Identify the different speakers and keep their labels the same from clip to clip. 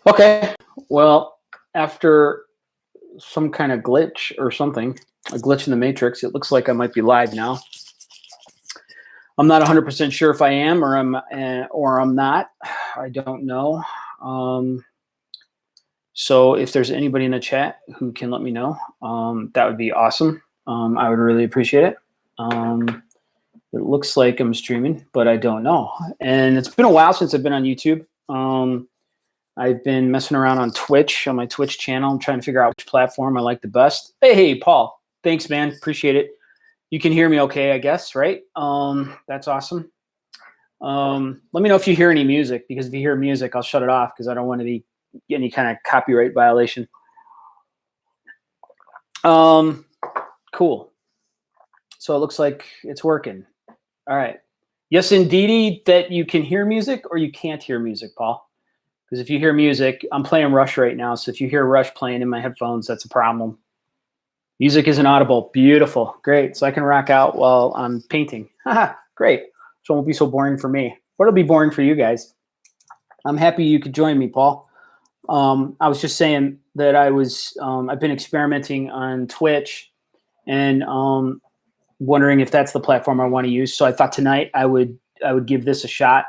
Speaker 1: Okay. Well, after some kind of glitch or something, a glitch in the matrix, it looks like I might be live now. I'm not 100% sure if I am or I'm not. I don't know. So if there's anybody in the chat who can let me know, that would be awesome. I would really appreciate it. It looks like I'm streaming, but I don't know. And it's been a while since I've been on YouTube. I've been messing around on Twitch, on my Twitch channel. I'm trying to figure out which platform I like the best. Hey, Paul. Thanks, man. Appreciate it. You can hear me okay, I guess, right? That's awesome. Let me know if you hear any music, because if you hear music, I'll shut it off because I don't want to be any kind of copyright violation. Cool. So it looks like it's working. All right. Yes, indeedy, that you can hear music or you can't hear music, Paul. Because if you hear music, I'm playing Rush right now. So if you hear Rush playing in my headphones, that's a problem. Music isn't audible. Beautiful. Great. So I can rock out while I'm painting. Haha, great. So it won't be so boring for me. But it'll be boring for you guys. I'm happy you could join me, Paul. I was just saying that I've been experimenting on Twitch and wondering if that's the platform I want to use. So I thought tonight I would give this a shot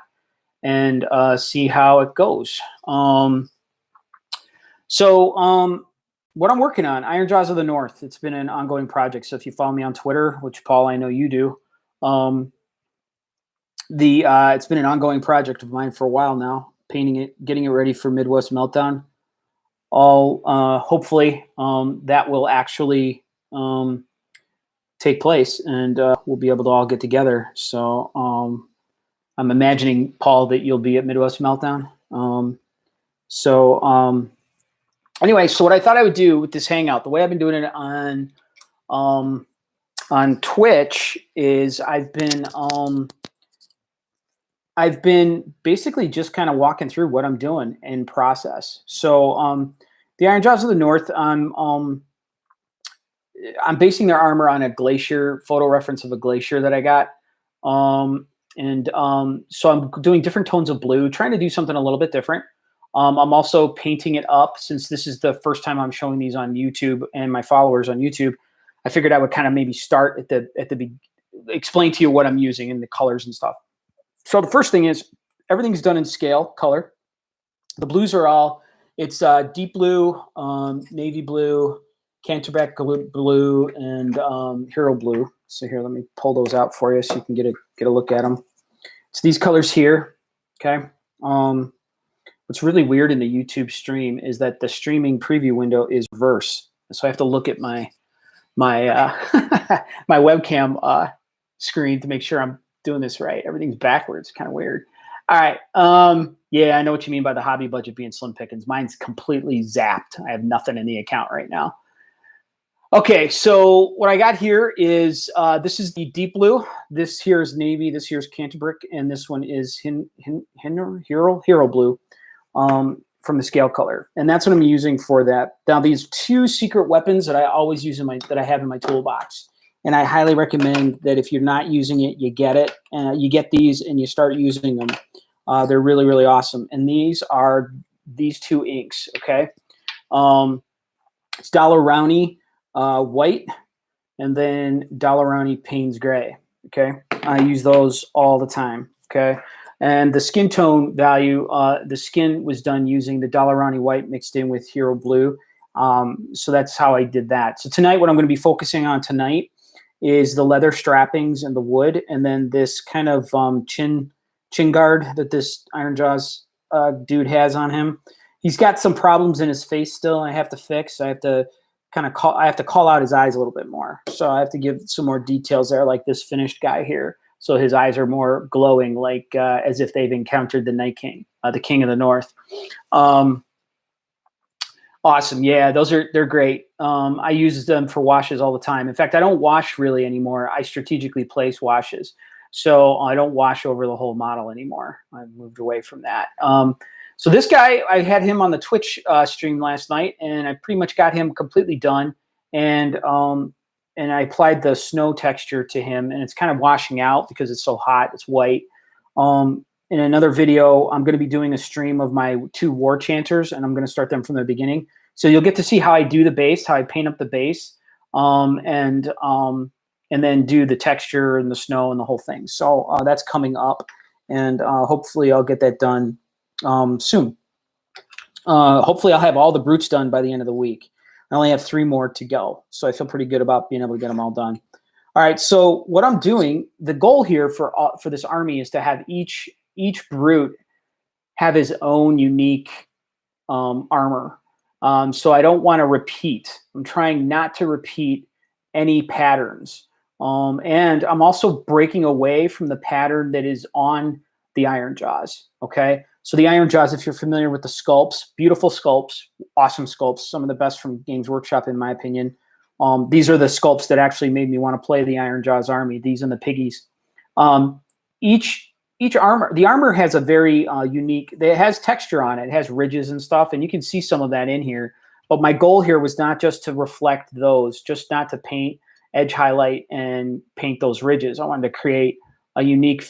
Speaker 1: and see how it goes. What I'm working on, Ironjawz of the North, it's been an ongoing project. So if you follow me on Twitter, which Paul, I know you do, it's been an ongoing project of mine for a while now, painting it, getting it ready for Midwest Meltdown. Hopefully that will actually take place and we'll be able to all get together. So I'm imagining, Paul, that you'll be at Midwest Meltdown. Anyway, so what I thought I would do with this Hangout, the way I've been doing it on Twitch is I've been basically just kind of walking through what I'm doing in process. So the Ironjawz of the North, I'm basing their armor on a glacier, photo reference of a glacier that I got. So I'm doing different tones of blue, trying to do something a little bit different. I'm also painting it up, since this is the first time I'm showing these on YouTube and my followers on YouTube. I figured I would kind of maybe start explain to you what I'm using and the colors and stuff. So the first thing is everything's done in scale color. The blues are all, it's deep blue, navy blue, Canterbury blue, and Hero blue. So here, let me pull those out for you so you can get a look at them. It's these colors here, okay? What's really weird in the YouTube stream is that the streaming preview window is reverse. So I have to look at my my webcam screen to make sure I'm doing this right. Everything's backwards, kind of weird. All right. Yeah, I know what you mean by the hobby budget being slim pickings. Mine's completely zapped. I have nothing in the account right now. Okay, so what I got here is this is the deep blue. This here is navy. This here is Canterbury, and this one is Hero blue from the scale color, and that's what I'm using for that. Now, these two secret weapons that I always use that I have in my toolbox, and I highly recommend that if you're not using it, you get it. You get these and you start using them. They're really, really awesome. And these are these two inks. Okay, it's Dollar Rowney white, and then Dollar Rowney Payne's gray. Okay, I use those all the time. Okay, and the skin tone value, the skin was done using the Dollar Rowney white mixed in with Hero blue. So that's how I did that. So tonight, what I'm going to be focusing on tonight is the leather strappings and the wood, and then this kind of chin guard that this Ironjawz dude has on him. He's got some problems in his face still. I have to fix. I have to call out his eyes a little bit more. So I have to give some more details there, like this finished guy here. So his eyes are more glowing, like as if they've encountered the Night King, the King of the North. Awesome. Yeah, they're great. I use them for washes all the time. In fact, I don't wash really anymore. I strategically place washes. So I don't wash over the whole model anymore. I've moved away from that. So this guy, I had him on the Twitch stream last night, and I pretty much got him completely done. And I applied the snow texture to him, and it's kind of washing out because it's so hot. It's white. in another video, I'm going to be doing a stream of my 2 war chanters, and I'm going to start them from the beginning. So you'll get to see how I do the base, how I paint up the base, and then do the texture and the snow and the whole thing. So that's coming up, and hopefully I'll get that done soon. Hopefully I'll have all the brutes done by the end of the week. I only have 3 more to go, so I feel pretty good about being able to get them all done. All right, so what I'm doing, the goal here for this army is to have each brute have his own unique armor. So I don't want to repeat. I'm trying not to repeat any patterns. And I'm also breaking away from the pattern that is on the Ironjawz, okay? So the Ironjawz, if you're familiar with the sculpts, beautiful sculpts, awesome sculpts, some of the best from Games Workshop in my opinion. These are the sculpts that actually made me want to play the Ironjawz army, these and the piggies. Each armor, the armor has a very unique, it has texture on it, it has ridges and stuff, and you can see some of that in here. But my goal here was not just to reflect those, just not to paint, edge highlight, and paint those ridges. I wanted to create a unique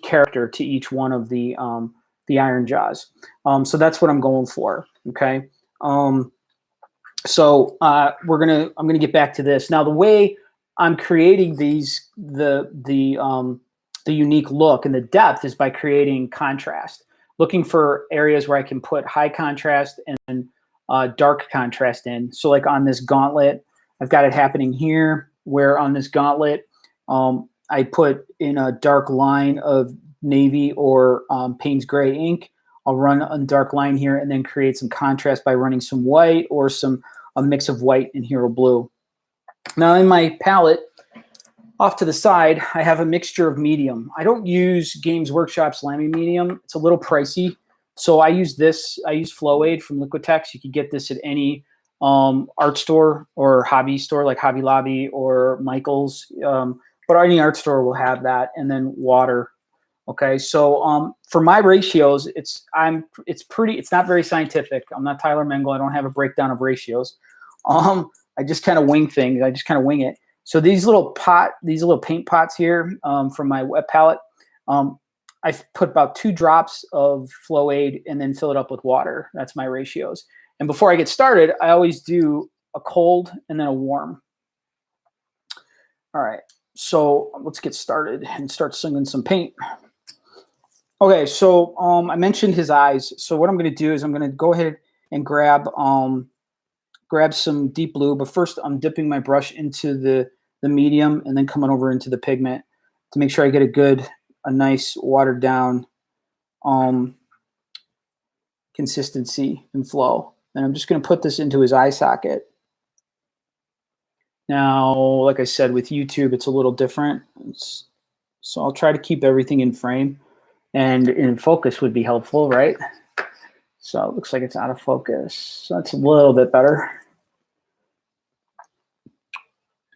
Speaker 1: character to each one of the Ironjawz. So that's what I'm going for. Okay. So I'm gonna get back to this now. The way I'm creating these the unique look and the depth is by creating contrast, looking for areas where I can put high contrast and dark contrast in. So like on this gauntlet, I've got it happening here, where on this gauntlet, I put in a dark line of navy or Payne's gray ink. I'll run a dark line here and then create some contrast by running some white or a mix of white and hero blue. Now in my palette, off to the side, I have a mixture of medium. I don't use Games Workshop's Lamy medium. It's a little pricey. So I use this. I use Flow-Aid from Liquitex. You can get this at any art store or hobby store like Hobby Lobby or Michael's. But any art store will have that. And then water. Okay, so for my ratios, it's not very scientific. I'm not Tyler Mengel. I don't have a breakdown of ratios. I just kind of wing things. I just kind of wing it. So these little paint pots here from my wet palette, I've put about 2 drops of Flow-Aid and then fill it up with water. That's my ratios. And before I get started, I always do a cold and then a warm. All right, so let's get started and start singing some paint. Okay, so I mentioned his eyes. So what I'm going to do is I'm going to go ahead and grab some deep blue, but first I'm dipping my brush into the medium and then coming over into the pigment to make sure I get a nice watered down consistency and flow. And I'm just going to put this into his eye socket. Now, like I said, with YouTube, it's a little different. So I'll try to keep everything in frame, and in focus would be helpful, right? So it looks like it's out of focus. So that's a little bit better.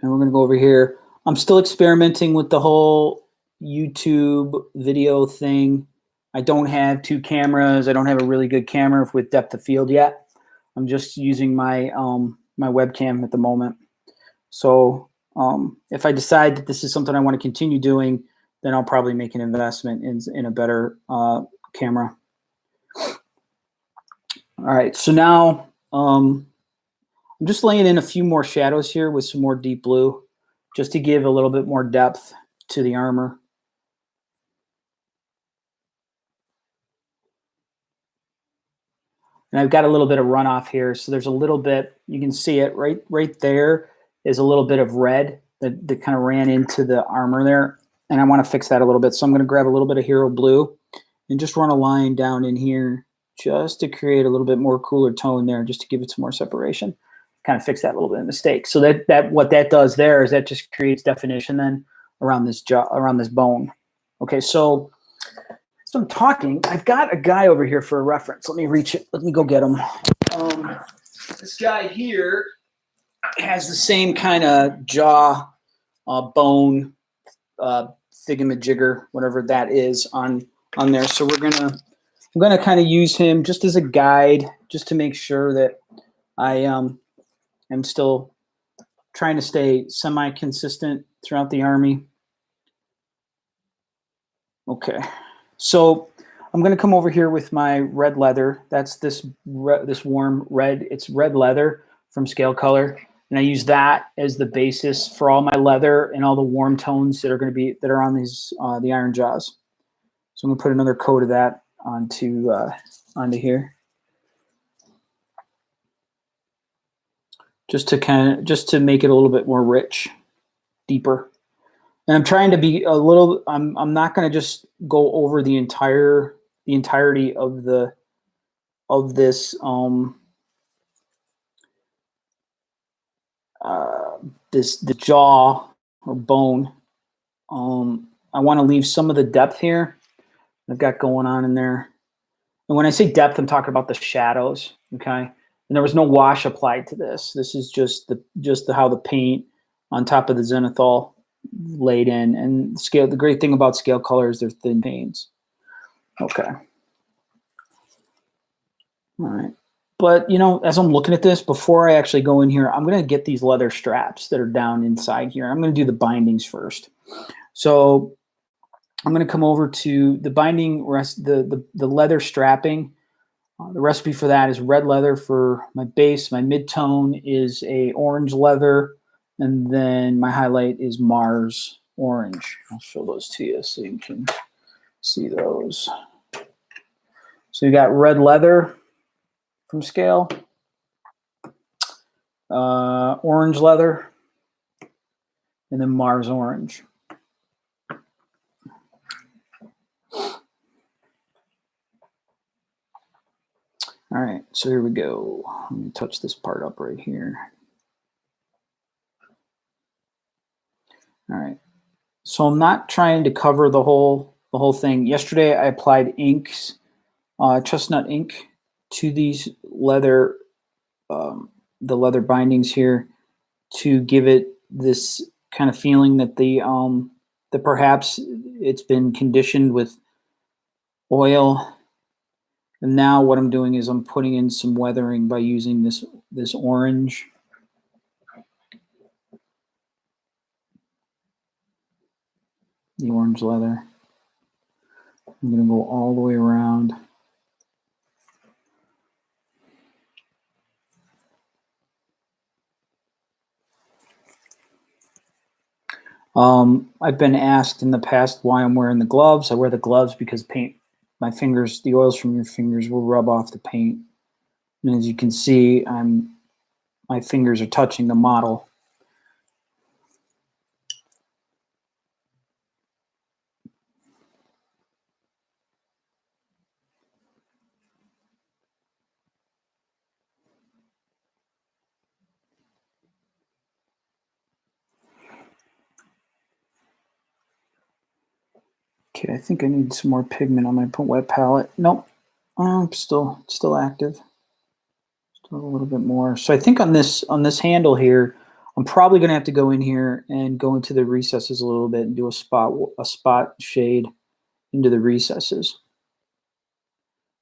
Speaker 1: And we're going to go over here. I'm still experimenting with the whole YouTube video thing. I don't have 2 cameras. I don't have a really good camera with depth of field yet. I'm just using my my webcam at the moment. So if I decide that this is something I want to continue doing, then I'll probably make an investment in a better camera. All right, so now I'm just laying in a few more shadows here with some more deep blue, just to give a little bit more depth to the armor. And I've got a little bit of runoff here, so there's a little bit, you can see it right there is a little bit of red that kind of ran into the armor there. And I want to fix that a little bit. So I'm going to grab a little bit of hero blue and just run a line down in here just to create a little bit more cooler tone there, just to give it some more separation. Kind of fix that little bit of mistake. So that what that does there is that just creates definition then around this around this bone. Okay, so I'm talking. I've got a guy over here for a reference. Let me reach it. Let me go get him. This guy here has the same kind of jaw, bone, thingamajigger, whatever that is on there. So I'm gonna kind of use him just as a guide, just to make sure that I am still trying to stay semi-consistent throughout the army. Okay, so I'm going to come over here with my red leather. That's this warm red. It's red leather from Scale Color, and I use that as the basis for all my leather and all the warm tones that are on these the Ironjawz. So I'm going to put another coat of that onto here, just to make it a little bit more rich, deeper. And I'm trying to be a little. I'm not going to just go over the entirety of this the jaw or bone. I want to leave some of the depth here I've got going on in there. And when I say depth, I'm talking about the shadows. Okay, and there was no wash applied to this. This is just how the paint on top of the zenithal laid in. And the great thing about Scale Color is they're thin paints. Okay. All right. But, as I'm looking at this, before I actually go in here, I'm going to get these leather straps that are down inside here. I'm going to do the bindings first. So I'm going to come over to the binding, the leather strapping. The recipe for that is red leather for my base. My mid-tone is a orange leather. And then my highlight is Mars orange. I'll show those to you so you can see those. So you got red leather from Scale, orange leather, and then Mars orange. All right, so here we go. Let me touch this part up right here. All right, so I'm not trying to cover the whole thing. Yesterday I applied inks, chestnut ink, to these leather, the leather bindings here, to give it this kind of feeling that that perhaps it's been conditioned with oil. And now what I'm doing is I'm putting in some weathering by using this orange. The orange leather. I'm going to go all the way around. I've been asked in the past why I'm wearing the gloves. I wear the gloves because my fingers, the oils from your fingers will rub off the paint. And as you can see, my fingers are touching the model. Okay, I think I need some more pigment on my wet palette. Nope, still active. Still a little bit more. So I think on this handle here, I'm probably going to have to go in here and go into the recesses a little bit and do a spot shade into the recesses.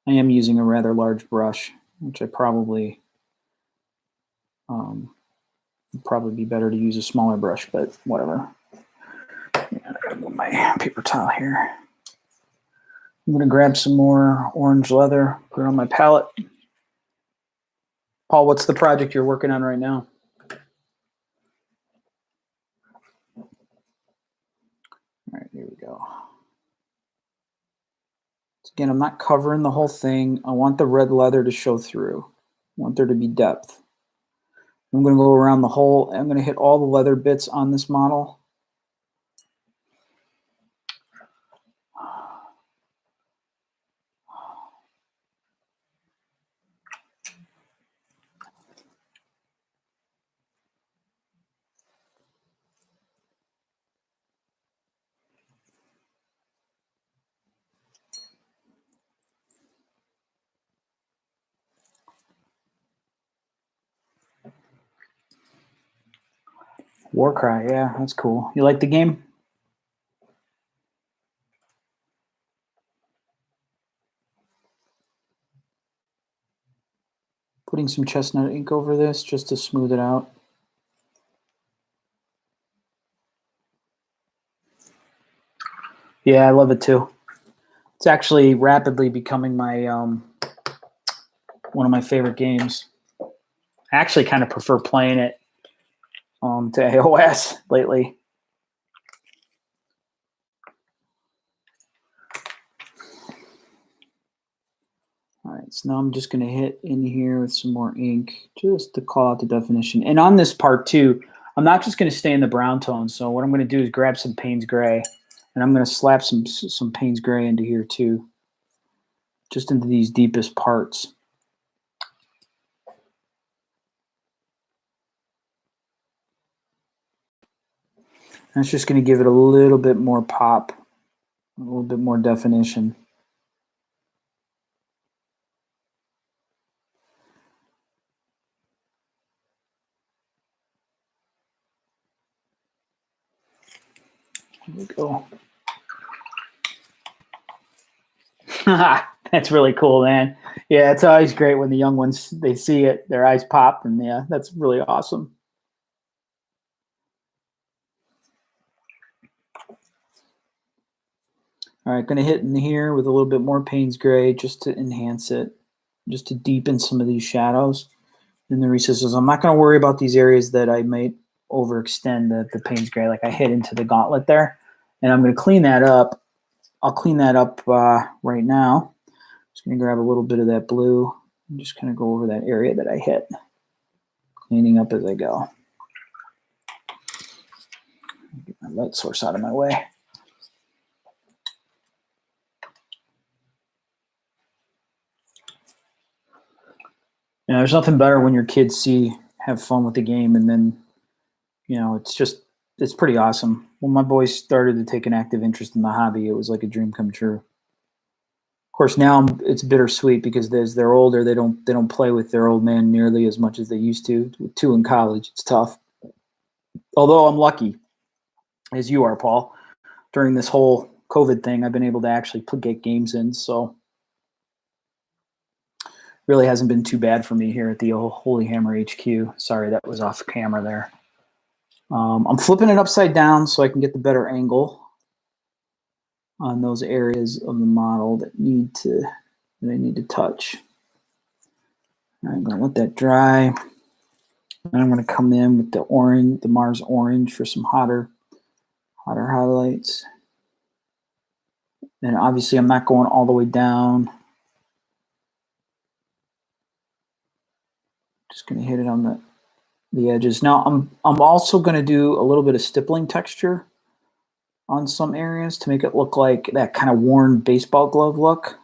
Speaker 1: I am using a rather large brush, which I probably would probably be better to use a smaller brush, but whatever. Yeah, I gotta move my paper towel here. I'm going to grab some more orange leather, put it on my palette. Paul, what's the project you're working on right now? All right, here we go. Again, I'm not covering the whole thing. I want the red leather to show through. I want there to be depth. I'm going to go around the whole. I'm going to hit all the leather bits on this model. Warcry, yeah, that's cool. You like the game? Putting some chestnut ink over this just to smooth it out. Yeah, I love it too. It's actually rapidly becoming my one of my favorite games. I actually kind of prefer playing it to AOS lately. All right, so now I'm just going to hit in here with some more ink just to call out the definition. And on this part too, I'm not just going to stay in the brown tone. So what I'm going to do is grab some Payne's Gray, and I'm going to slap some Payne's Gray into here too, just into these deepest parts. That's just going to give it a little bit more pop, a little bit more definition. Here we go. That's really cool, man. Yeah, it's always great when the young ones, they see it, their eyes pop, and yeah, that's really awesome. All right, going to hit in here with a little bit more Payne's Gray just to enhance it, just to deepen some of these shadows in the recesses. I'm not going to worry about these areas that I might overextend the Payne's Gray, like I hit into the gauntlet there. And I'm going to clean that up. I'll clean that up right now. Just going to grab a little bit of that blue and just kind of go over that area that I hit, cleaning up as I go. Get my light source out of my way. You know, there's nothing better when your kids have fun with the game, and then, you know, it's pretty awesome. When my boys started to take an active interest in the hobby, it was like a dream come true. Of course, now it's bittersweet because as they're older, they don't play with their old man nearly as much as they used to. With 2 in college, it's tough. Although I'm lucky, as you are, Paul, during this whole COVID thing, I've been able to actually get games in, so really hasn't been too bad for me here at the Holy Hammer HQ. Sorry, that was off camera there. I'm flipping it upside down so I can get the better angle on those areas of the model that I need to touch. All right, I'm going to let that dry. And I'm going to come in with the orange, the Mars orange, for some hotter highlights. And obviously, I'm not going all the way down. Just going to hit it on the edges. Now, I'm also going to do a little bit of stippling texture on some areas to make it look like that kind of worn baseball glove look.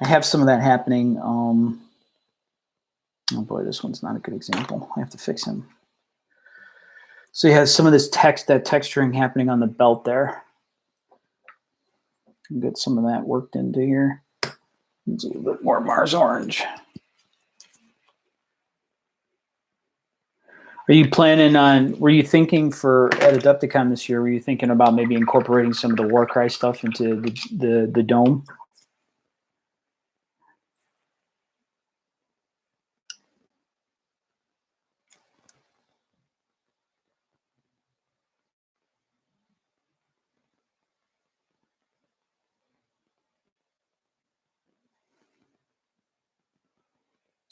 Speaker 1: I have some of that happening. Oh boy, this one's not a good example. I have to fix him. So you have some of this that texturing happening on the belt there. Get some of that worked into here. It's a little bit more Mars orange. Are you planning on, were you thinking at Adepticon this year, were you thinking about maybe incorporating some of the Warcry stuff into the dome?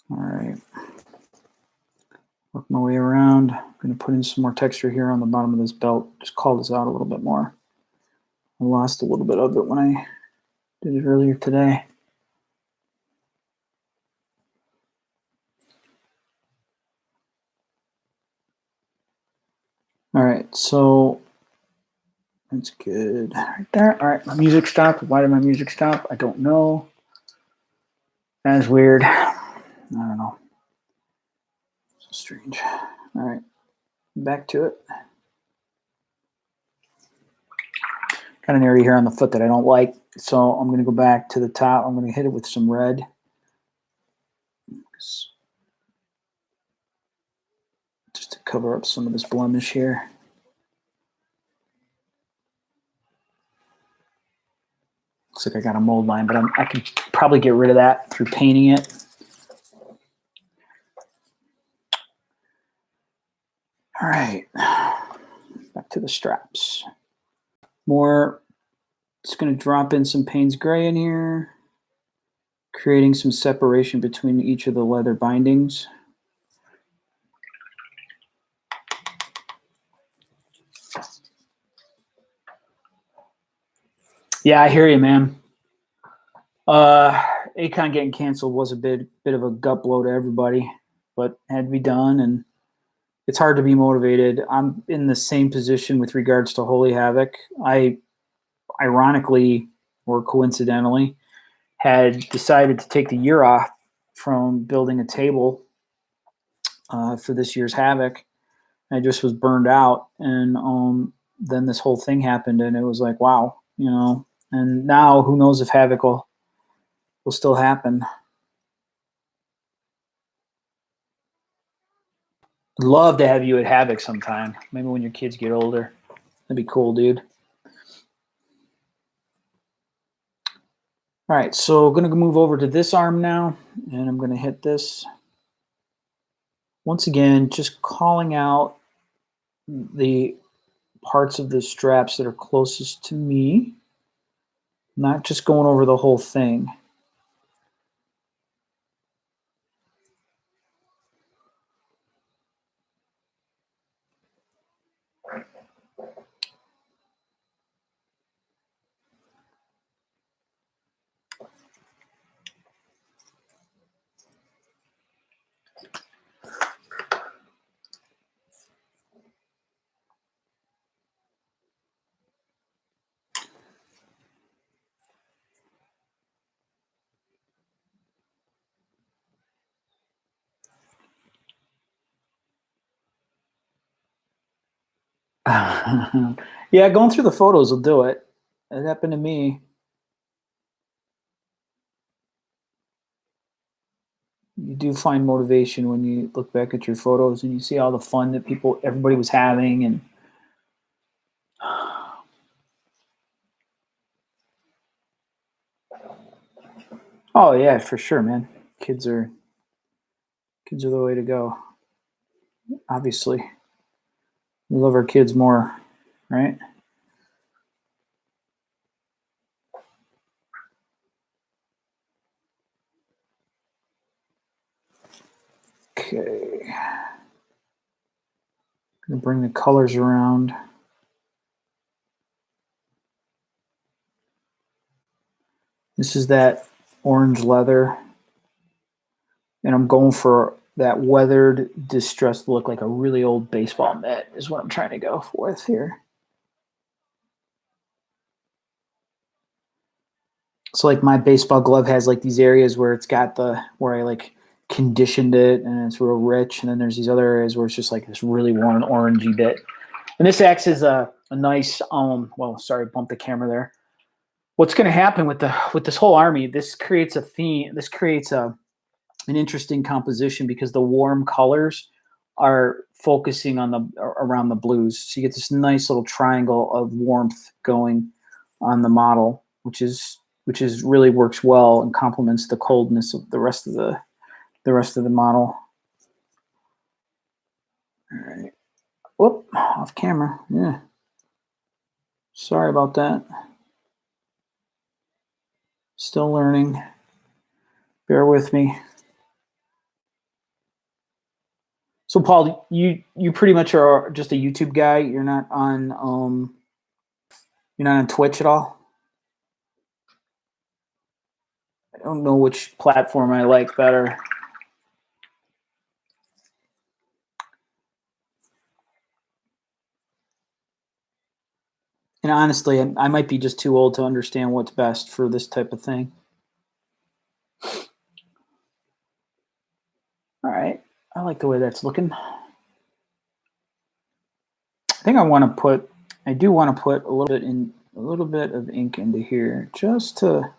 Speaker 1: All right. Work my way around. I'm going to put in some more texture here on the bottom of this belt. Just call this out a little bit more. I lost a little bit of it when I did it earlier today. All right, so that's good right there. All right, my music stopped. Why did my music stop? I don't know. That is weird. I don't know. So strange. All right, back to it. Got an area here on the foot that I don't like, so I'm going to go back to the top. I'm going to hit it with some red. Just to cover up some of this blemish here. Looks like I got a mold line, but I can probably get rid of that through painting it. All right, back to the straps. More Just going to drop in some Payne's Gray in here, creating some separation between each of the leather bindings. Yeah, I hear you, man. Akon getting canceled was a bit of a gut blow to everybody, but had to be done, and it's hard to be motivated. I'm in the same position with regards to Holy Havoc. I, ironically or coincidentally, had decided to take the year off from building a table for this year's Havoc. I just was burned out, and then this whole thing happened, and it was like, wow, you know. And now, who knows if Havoc will still happen. I'd love to have you at Havoc sometime. Maybe when your kids get older. That'd be cool, dude. All right, so I'm going to move over to this arm now, and I'm going to hit this. Once again, just calling out the parts of the straps that are closest to me, not just going over the whole thing. Yeah, going through the photos will do it. It happened to me. You do find motivation when you look back at your photos and you see all the fun that everybody was having, and oh yeah, for sure, man. Kids are the way to go. Obviously, we love our kids more, right? Okay. Gonna bring the colors around. This is that orange leather, and I'm going for that weathered, distressed look, like a really old baseball mitt is what I'm trying to go with here. So like my baseball glove has like these areas where it's got where I like conditioned it and it's real rich, and then there's these other areas where it's just like this really worn orangey bit. And this acts as a nice well, sorry, bumped the camera there. What's going to happen with this whole army? This creates a theme. This creates an interesting composition because the warm colors are focusing on around the blues. So you get this nice little triangle of warmth going on the model, which is really works well and complements the coldness of the rest of the model. All right. Whoop, off camera. Yeah. Sorry about that. Still learning. Bear with me. So Paul, you pretty much are just a YouTube guy. You're not on Twitch at all? I don't know which platform I like better. And honestly, I might be just too old to understand what's best for this type of thing. All right. I like the way that's looking. I think I do want to put a little bit of ink into here just to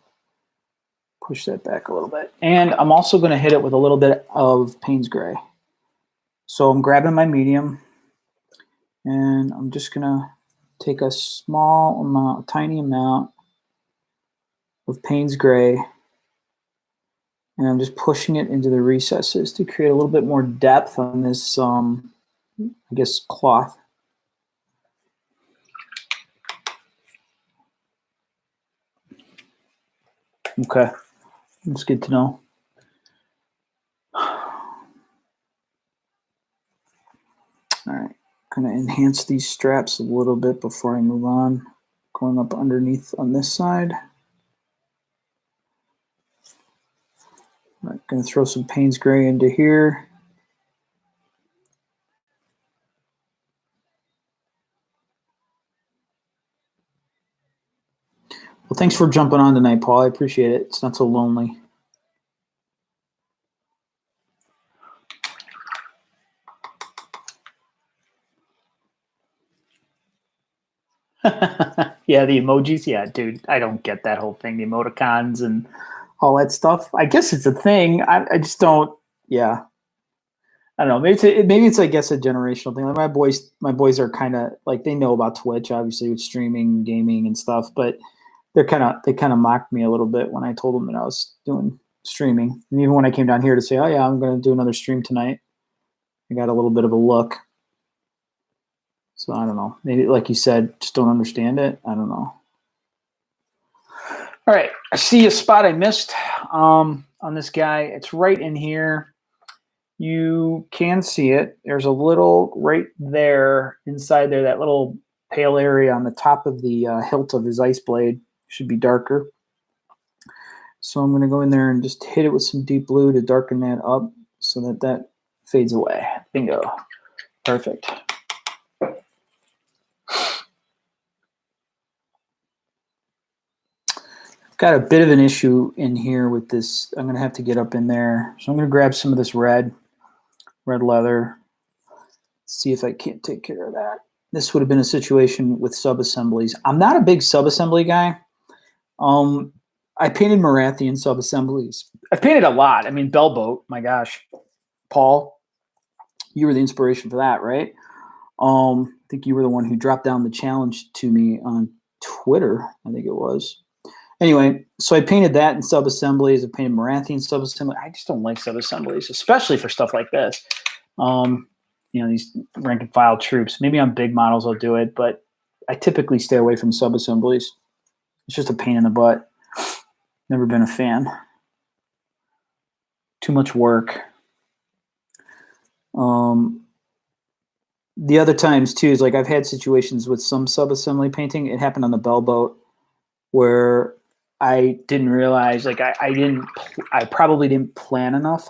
Speaker 1: push that back a little bit. And I'm also going to hit it with a little bit of Payne's Gray. So I'm grabbing my medium, and I'm just going to take a tiny amount of Payne's Gray, and I'm just pushing it into the recesses to create a little bit more depth on this, I guess, cloth. Okay. That's good to know. All right, I'm going to enhance these straps a little bit before I move on. Going up underneath on this side. All right, going to throw some Payne's Gray into here. Well, thanks for jumping on tonight, Paul. I appreciate it. It's not so lonely. Yeah, the emojis. Yeah, dude, I don't get that whole thing. The emoticons and all that stuff. I guess it's a thing. I just don't. Yeah, I don't know. Maybe it's I guess a generational thing. Like my boys are kind of like they know about Twitch, obviously with streaming, gaming, and stuff. But they kind of mocked me a little bit when I told them that I was doing streaming. And even when I came down here to say, oh yeah, I'm going to do another stream tonight, I got a little bit of a look. So I don't know. Maybe like you said, just don't understand it. I don't know. All right, I see a spot I missed on this guy. It's right in here. You can see it. There's a little right there inside there, that little pale area on the top of the hilt of his ice blade. Should be darker. So I'm going to go in there and just hit it with some deep blue to darken that up so that that fades away. Bingo. Perfect. Got a bit of an issue in here with this. I'm going to have to get up in there. So I'm going to grab some of this red leather. See if I can't take care of that. This would have been a situation with sub-assemblies. I'm not a big sub-assembly guy. I painted Marathian sub-assemblies. I've painted a lot. I mean, Bellboat, my gosh. Paul, you were the inspiration for that, right? I think you were the one who dropped down the challenge to me on Twitter, I think it was. Anyway, so I painted that in sub-assemblies. I painted Marathian sub-assembly. I just don't like sub-assemblies, especially for stuff like this. You know, these rank and file troops. Maybe on big models I'll do it, but I typically stay away from sub-assemblies. It's just a pain in the butt. Never been a fan. Too much work. The other times too is like I've had situations with some sub-assembly painting. It happened on the Bellboat where I didn't realize, like I probably didn't plan enough.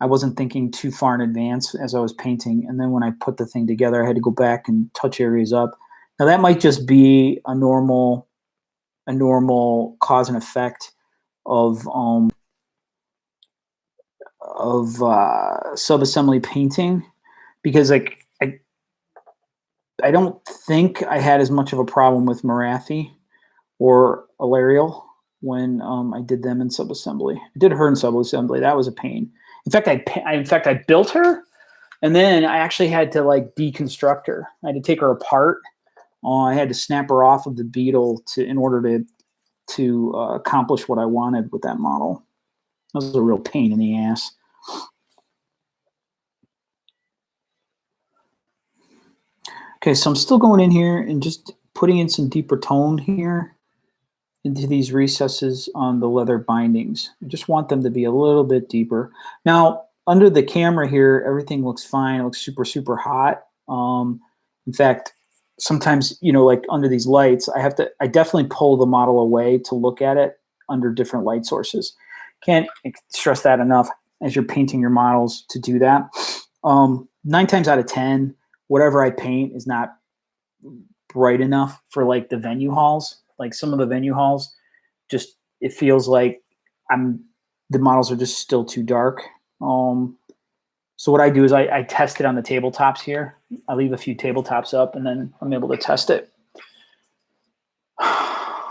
Speaker 1: I wasn't thinking too far in advance as I was painting. And then when I put the thing together, I had to go back and touch areas up. Now that might just be a normal cause and effect of sub-assembly painting, because like I don't think I had as much of a problem with Marathi or Alariel when I did them in sub-assembly. I did her in sub-assembly. That was a pain. In fact, I built her, and then I actually had to like deconstruct her. I had to take her apart. I had to snap her off of the beetle in order to accomplish what I wanted with that model. That was a real pain in the ass. Okay, so I'm still going in here and just putting in some deeper tone here into these recesses on the leather bindings. I just want them to be a little bit deeper. Now, under the camera here, everything looks fine. It looks super, super hot. In fact, sometimes, you know, like under these lights, I definitely pull the model away to look at it under different light sources. Can't stress that enough as you're painting your models to do that. 9 times out of 10, whatever I paint is not bright enough for like the venue halls. Like some of the venue halls, just it feels like the models are just still too dark. So what I do is I test it on the tabletops here. I leave a few tabletops up, and then I'm able to test it.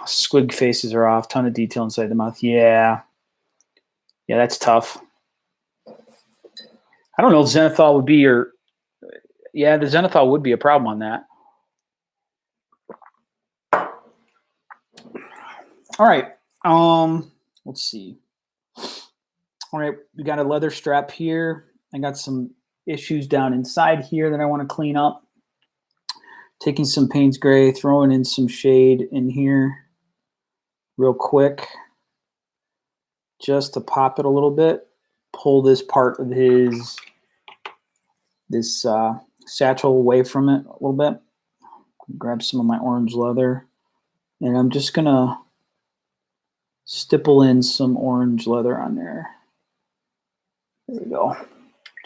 Speaker 1: Squig faces are off. Ton of detail inside the mouth. Yeah, that's tough. I don't know if Zenithal would be your. Yeah, the Zenithal would be a problem on that. All right. Let's see. All right, we got a leather strap here. I got some issues down inside here that I want to clean up. Taking some Payne's Gray, throwing in some shade in here real quick. just to pop it a little bit, pull this part of this satchel away from it a little bit. Grab some of my orange leather, and I'm just gonna stipple in some orange leather on there. There we go.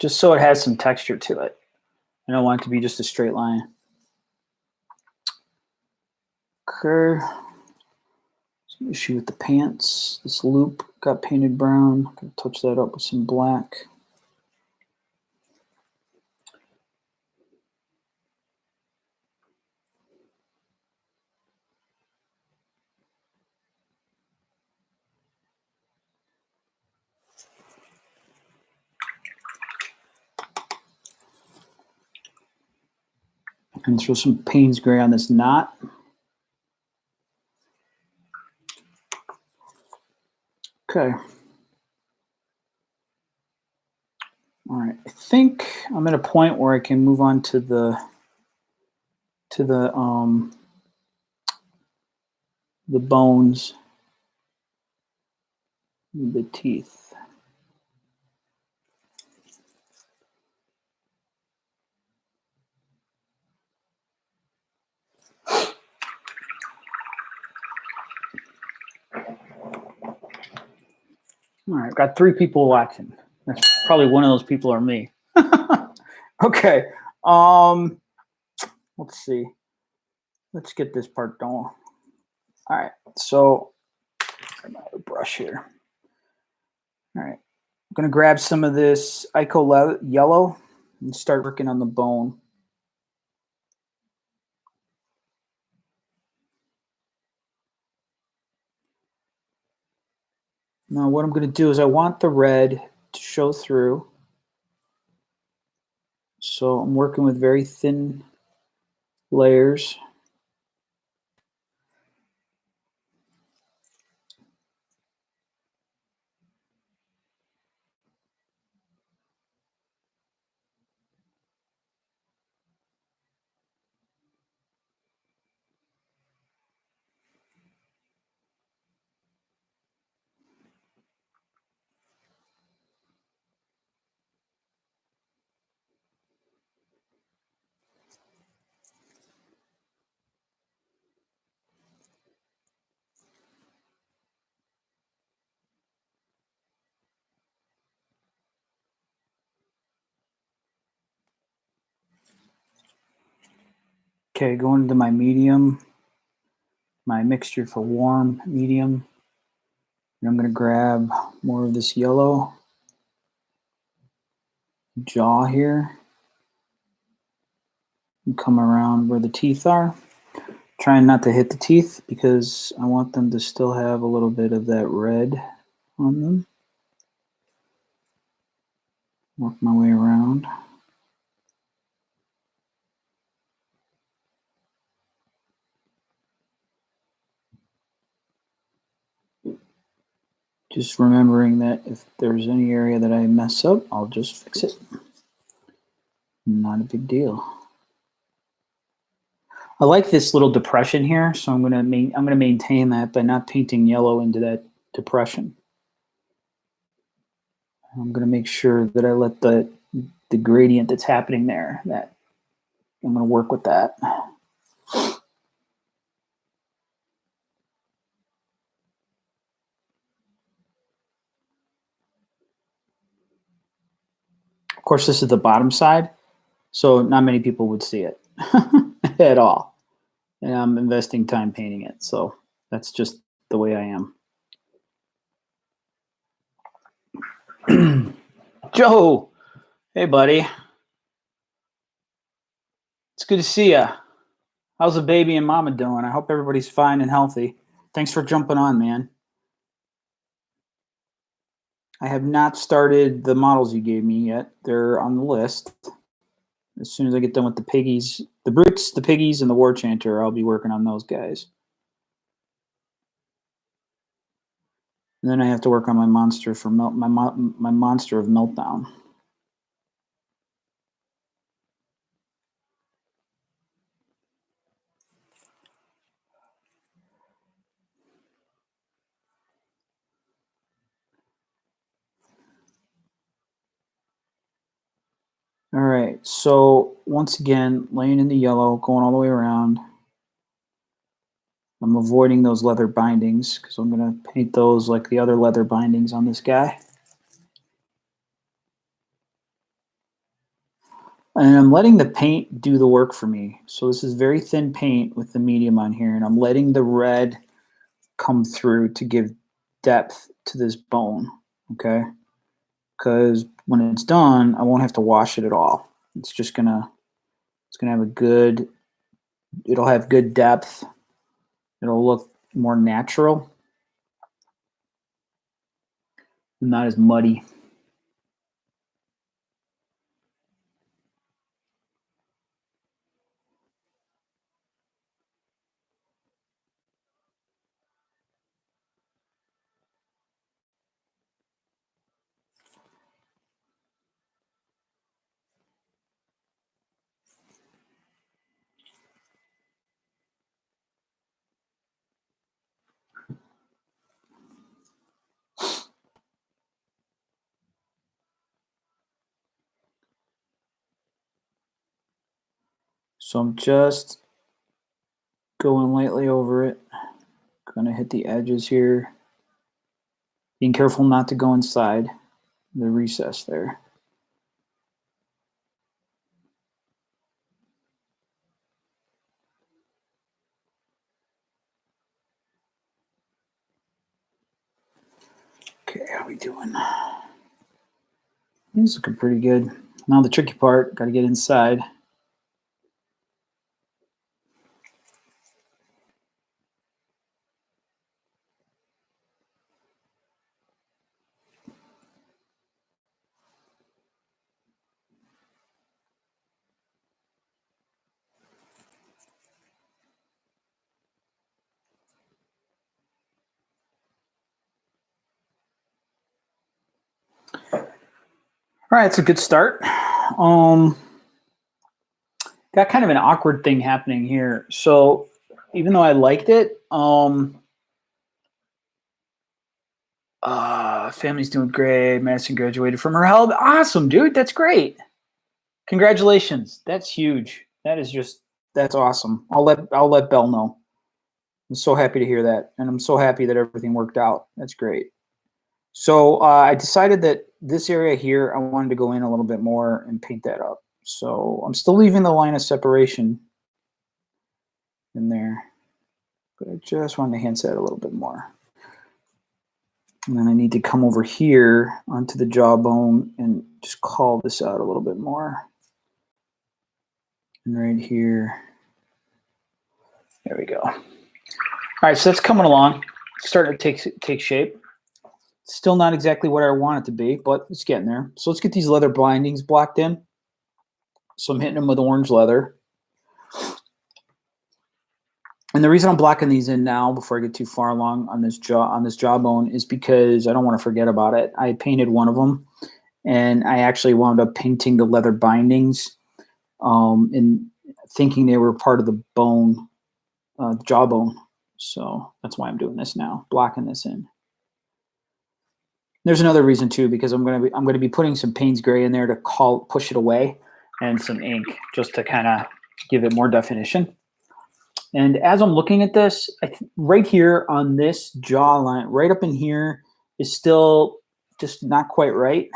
Speaker 1: Just so it has some texture to it. I don't want it to be just a straight line. Okay. Some issue with the pants. This loop got painted brown. I'm gonna touch that up with some black. And throw some Payne's gray on this knot. Okay. All right. I think I'm at a point where I can move on to the bones, the teeth. All right, got 3 people watching. That's probably one of those people are me. Okay. Let's see. Let's get this part done. All right. So I have a brush here. All right. I'm gonna grab some of this Ico yellow and start working on the bone. Now what I'm gonna do is I want the red to show through. So I'm working with very thin layers. Okay, going into my medium, my mixture for warm, medium. And I'm going to grab more of this yellow jaw here and come around where the teeth are. Trying not to hit the teeth because I want them to still have a little bit of that red on them. Work my way around. Just remembering that if there's any area that I mess up, I'll just fix it. Not a big deal. I like this little depression here, so I'm gonna maintain that by not painting yellow into that depression. I'm gonna make sure that I let the gradient that's happening there, that I'm gonna work with that. Of course, this is the bottom side, so not many people would see it at all. And I'm investing time painting it, so that's just the way I am. Joe, hey buddy. It's good to see you. How's the baby and mama doing? I hope everybody's fine and healthy. Thanks for jumping on, man. I have not started the models you gave me yet. They're on the list. As soon as I get done with the piggies, the brutes, the piggies, and the war chanter, I'll be working on those guys. And then I have to work on my monster for my monster of meltdown. All right, so once again, laying in the yellow, going all the way around. I'm avoiding those leather bindings because I'm going to paint those like the other leather bindings on this guy. And I'm letting the paint do the work for me. So this is very thin paint with the medium on here, and I'm letting the red come through to give depth to this bone, okay? Because when it's done, I won't have to wash it at all. It's just gonna have a good, it'll have good depth. It'll look more natural and not as muddy. So I'm just going lightly over it. Gonna hit the edges here. Being careful not to go inside the recess there. Okay, how we doing? He's looking pretty good. Now the tricky part, got to get inside. All right, it's a good start. Got kind of an awkward thing happening here. So even though I liked it, family's doing great. Madison graduated from her hell. Awesome, dude. That's great. Congratulations. That's huge. That's awesome. I'll let Belle know. I'm so happy to hear that, and I'm so happy that everything worked out. That's great. So I decided that this area here, I wanted to go in a little bit more and paint that up. So I'm still leaving the line of separation in there, but I just wanted to enhance that a little bit more. And then I need to come over here onto the jawbone and just call this out a little bit more. And right here, there we go. All right, so that's coming along, starting to take shape. Still not exactly what I want it to be, but it's getting there. So let's get these leather bindings blocked in. So I'm hitting them with orange leather. And the reason I'm blocking these in now before I get too far along on this jawbone is because I don't want to forget about it. I painted one of them, and I actually wound up painting the leather bindings and thinking they were part of the bone, the jawbone. So that's why I'm doing this now, blocking this in. There's another reason too, because I'm going to be putting some Payne's Gray in there to push it away, and some ink just to kind of give it more definition. And as I'm looking at this, right here on this jawline, right up in here, is still just not quite right.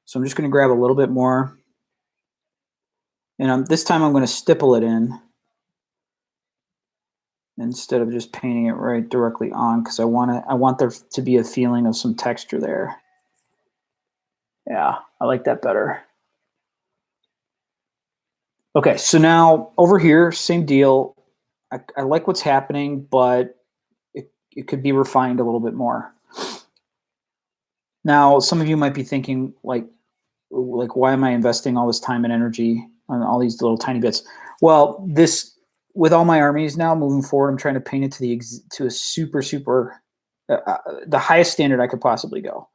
Speaker 1: So I'm just going to grab a little bit more, and this time I'm going to stipple it in instead of just painting it right directly on, because I want there to be a feeling of some texture there. Yeah, I like that better. Okay, so now over here, same deal. I like what's happening, but it could be refined a little bit more. Now, some of you might be thinking, like, why am I investing all this time and energy on all these little tiny bits? Well, with all my armies now moving forward, I'm trying to paint it to a super the highest standard I could possibly go.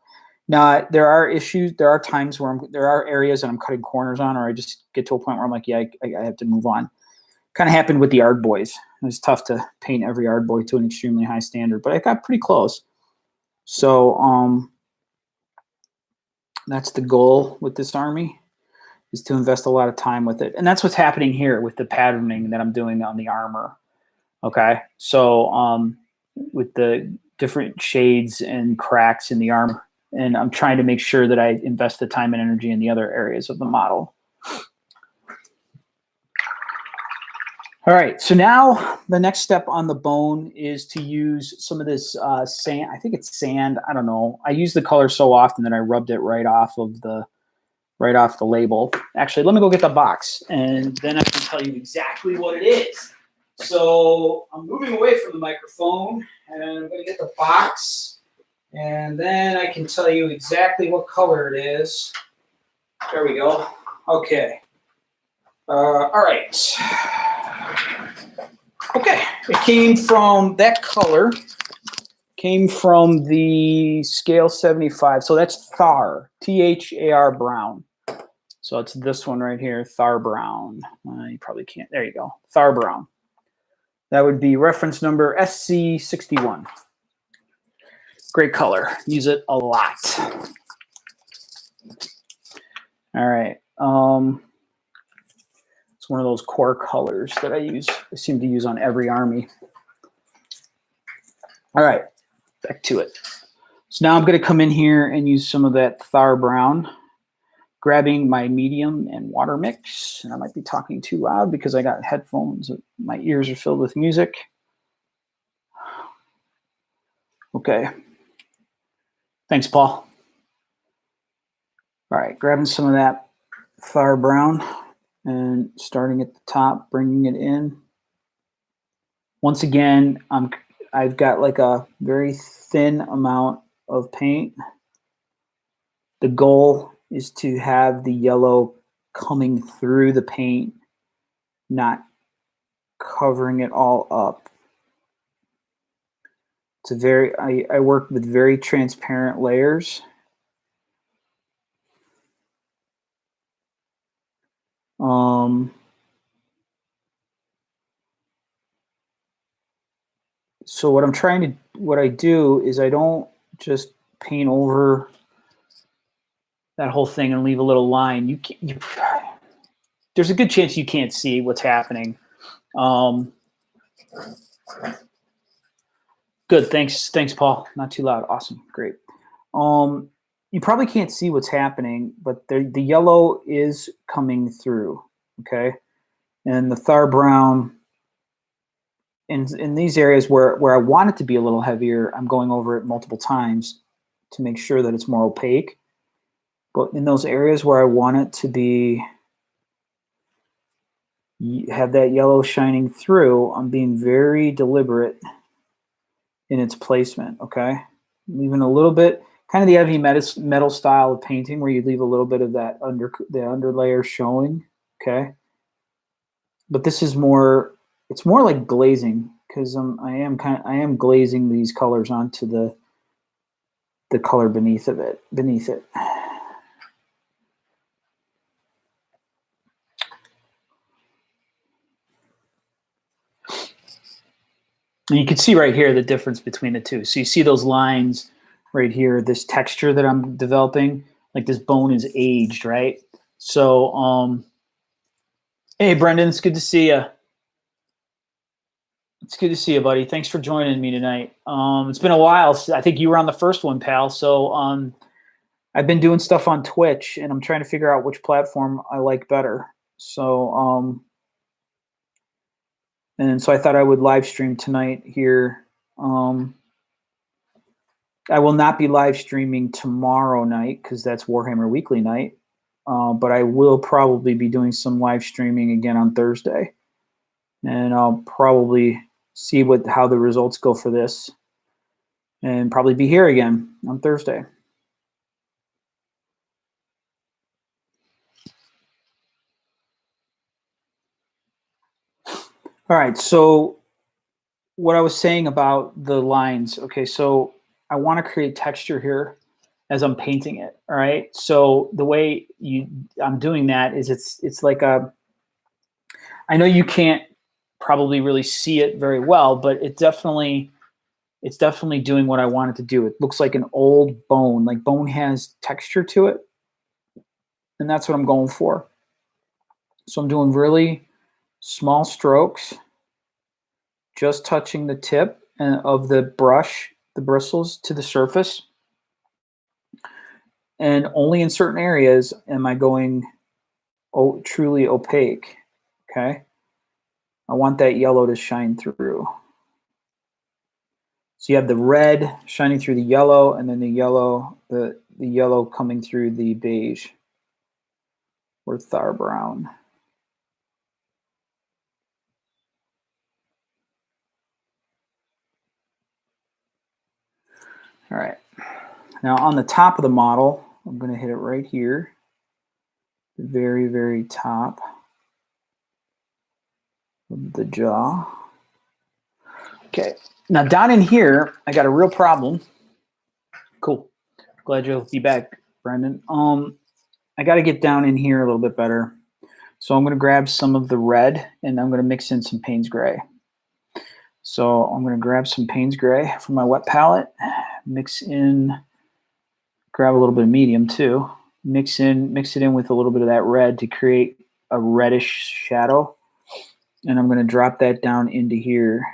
Speaker 1: Now, there are issues. There are times where there are areas that I'm cutting corners on, or I just get to a point where I'm like, yeah, I have to move on. Kind of happened with the Ard Boys. It was tough to paint every Ard Boy to an extremely high standard, but I got pretty close. So that's the goal with this army. is to invest a lot of time with it. And that's what's happening here with the patterning that I'm doing on the armor. Okay. So with the different shades and cracks in the armor, and I'm trying to make sure that I invest the time and energy in the other areas of the model. All right, so now the next step on the bone is to use some of this sand. I think it's sand. I don't know. I use the color so often that I rubbed it right off the label. Actually, let me go get the box, and then I can tell you exactly what it is. So I'm moving away from the microphone, and I'm going to get the box, and then I can tell you exactly what color it is. There we go. Okay. All right. Okay, it came from that color, came from the scale 75. So that's Thar, Thar brown. So it's this one right here, Thar brown. You probably can't, there you go, Thar brown. That would be reference number SC61. Great color, use it a lot. All right. It's one of those core colors that I seem to use on every army. All right, back to it. So now I'm going to come in here and use some of that Thar brown, grabbing my medium and water mix. And I might be talking too loud because I got headphones. My ears are filled with music. Okay. Thanks, Paul. All right, grabbing some of that Thar brown and starting at the top, bringing it in. Once again, I've got like a very thin amount of paint. The goal is to have the yellow coming through the paint, not covering it all up. It's I work with very transparent layers. So what I do is I don't just paint over that whole thing and leave a little line. There's a good chance you can't see what's happening. Good, thanks, Paul. Not too loud. Awesome, great. You probably can't see what's happening, but the yellow is coming through. Okay, and the Thar brown. In these areas where I want it to be a little heavier, I'm going over it multiple times to make sure that it's more opaque. But in those areas where I want it to be, have that yellow shining through, I'm being very deliberate in its placement, okay? Leaving a little bit, kind of the heavy metal style of painting where you leave a little bit of that the underlayer showing, okay? But this is more, it's more like glazing because I am glazing these colors onto the color beneath it. And you can see right here the difference between the two. So you see those lines right here, this texture that I'm developing, like this bone is aged, right? So, hey, Brendan, it's good to see you. It's good to see you, buddy. Thanks for joining me tonight. It's been a while. I think you were on the first one, pal. So I've been doing stuff on Twitch, and I'm trying to figure out which platform I like better. So, and so I thought I would live stream tonight here. I will not be live streaming tomorrow night because that's Warhammer Weekly night. But I will probably be doing some live streaming again on Thursday. And I'll probably see how the results go for this and probably be here again on Thursday. All right, so what I was saying about the lines, okay, so I want to create texture here as I'm painting it, all right? So the way I'm doing that is it's like I know you can't probably really see it very well, but it's definitely doing what I want it to do. It looks like an old bone, like bone has texture to it, and that's what I'm going for. So I'm doing really small strokes, just touching the tip of the brush, the bristles to the surface. And only in certain areas am I going truly opaque, okay? I want that yellow to shine through. So you have the red shining through the yellow, and then the yellow coming through the beige or thar brown. All right. Now on the top of the model, I'm going to hit it right here, the very, very top of the jaw. Okay. Now down in here, I got a real problem. Cool. Glad you'll be back, Brendan. I got to get down in here a little bit better. So I'm going to grab some of the red, and I'm going to mix in some Payne's Gray. So I'm going to grab some Payne's Gray from my wet palette, mix in, grab a little bit of medium too, mix it in with a little bit of that red to create a reddish shadow. And I'm going to drop that down into here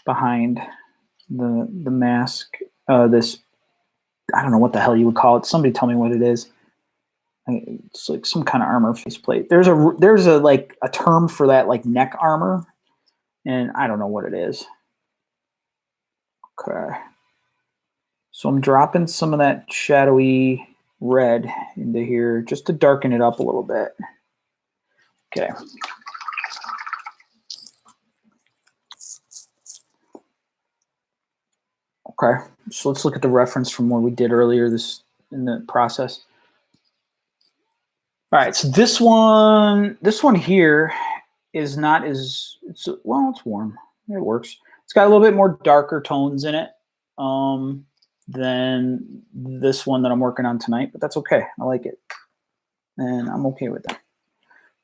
Speaker 1: behind the mask. This, I don't know what the hell you would call it. Somebody tell me what it is. It's like some kind of armor faceplate. There's a like a term for that, like neck armor, and I don't know what it is. Okay. So I'm dropping some of that shadowy red into here just to darken it up a little bit. Okay. Okay. So let's look at the reference from what we did earlier in the process. All right. So this one here is not as it's warm. It works. It's got a little bit more darker tones in it than this one that I'm working on tonight, but that's okay. I like it, and I'm okay with that.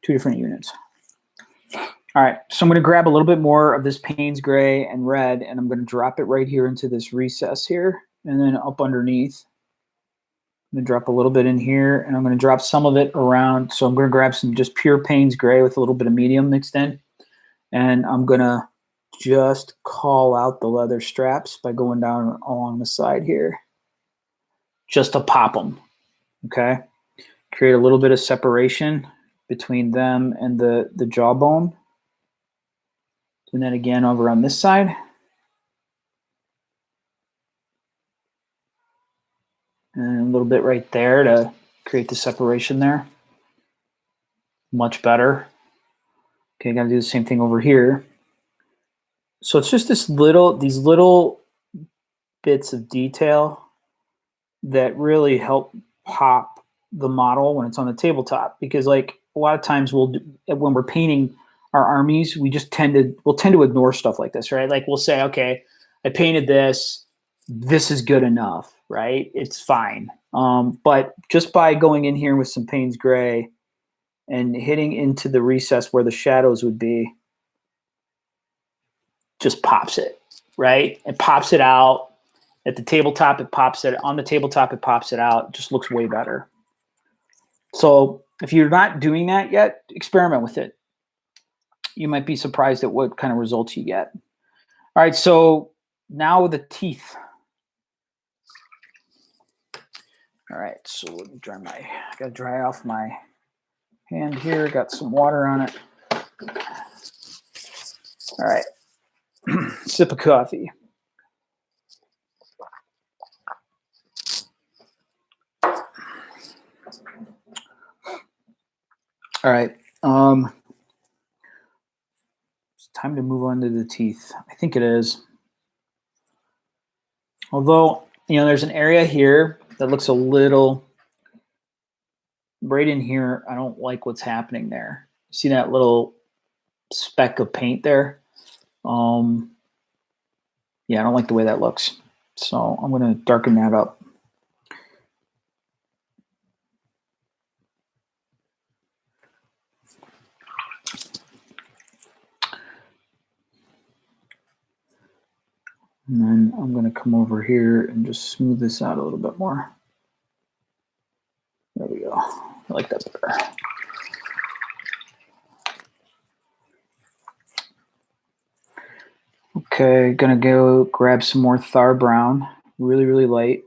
Speaker 1: Two different units. All right, so I'm going to grab a little bit more of this Payne's Gray and red, and I'm going to drop it right here into this recess here, and then up underneath. I'm going to drop a little bit in here, and I'm going to drop some of it around. So I'm going to grab some just pure Payne's Gray with a little bit of medium mixed in, and I'm going to just call out the leather straps by going down along the side here, just to pop them, okay? Create a little bit of separation between them and the jawbone. And then again over on this side. And a little bit right there to create the separation there. Much better. Okay, got to do the same thing over here. So it's just these little bits of detail that really help pop the model when it's on the tabletop, because like a lot of times when we're painting our armies, we'll tend to ignore stuff like this, right? Like we'll say, okay, I painted this is good enough, right? It's fine. But just by going in here with some Payne's Gray and hitting into the recess where the shadows would be, just pops it, right? It pops it out. At the tabletop, it pops it. On the tabletop, it pops it out. It just looks way better. So if you're not doing that yet, experiment with it. You might be surprised at what kind of results you get. All right, so now the teeth. All right, so let me I gotta dry off my hand here. Got some water on it. All right, sip of coffee. All right, it's time to move on to the teeth. I think it is. Although, there's an area here that looks a little, right in here, I don't like what's happening there. See that little speck of paint there? Yeah, I don't like the way that looks. So I'm going to darken that up. And then I'm going to come over here and just smooth this out a little bit more. There we go. I like that better. Okay, gonna go grab some more Thar Brown, really, really light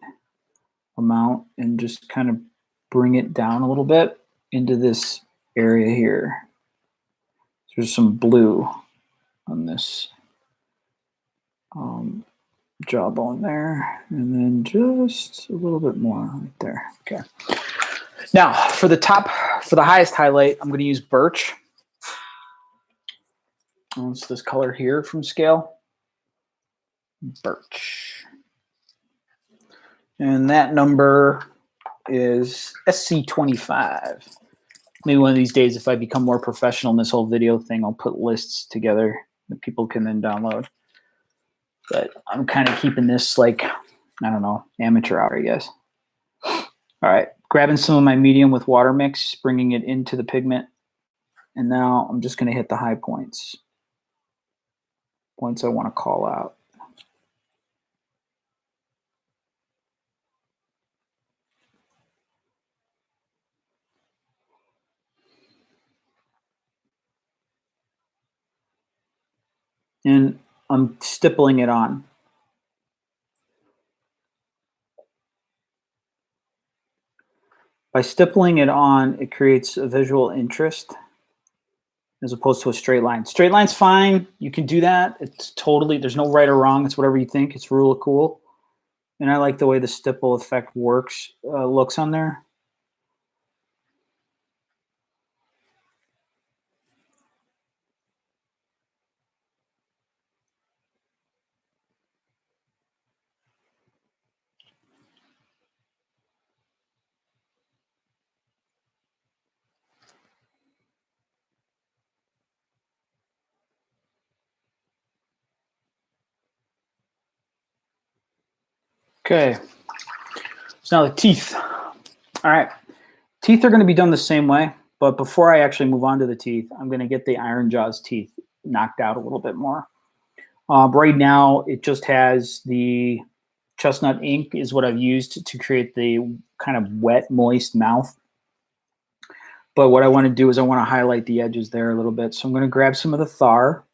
Speaker 1: amount, and just kind of bring it down a little bit into this area here. There's some blue on this jawbone there, and then just a little bit more right there. Okay. Now for the highest highlight, I'm going to use birch. It's this color here from Scale. Birch. And that number is SC25. Maybe one of these days, if I become more professional in this whole video thing, I'll put lists together that people can then download. But I'm kind of keeping this like, I don't know, amateur hour, I guess. All right, grabbing some of my medium with water mix, bringing it into the pigment. And now I'm just going to hit the high points. Points I want to call out. And I'm stippling it on. By stippling it on, it creates a visual interest as opposed to a straight line. Straight line's fine. You can do that. It's totally, there's no right or wrong. It's whatever you think. It's really cool. And I like the way the stipple effect works, looks on there. Okay, so now the teeth. All right, teeth are going to be done the same way, but before I actually move on to the teeth, I'm going to get the Ironjawz teeth knocked out a little bit more. Right now, it just has the chestnut ink is what I've used to create the kind of wet, moist mouth. But what I want to do is I want to highlight the edges there a little bit. So I'm going to grab some of the Thar.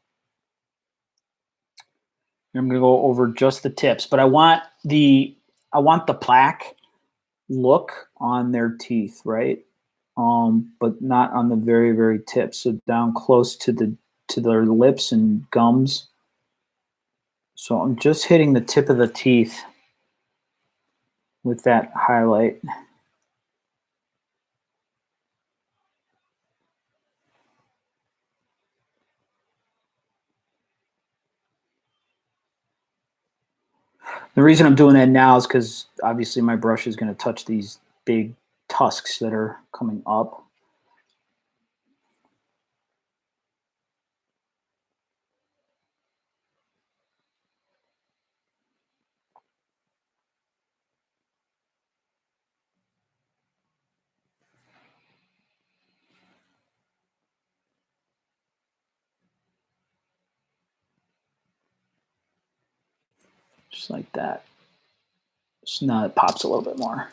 Speaker 1: I'm going to go over just the tips, but I want the plaque look on their teeth, right? But not on the very, very tips. So down close to their lips and gums. So I'm just hitting the tip of the teeth with that highlight. The reason I'm doing that now is because obviously my brush is going to touch these big tusks that are coming up. Just like that. So now it pops a little bit more.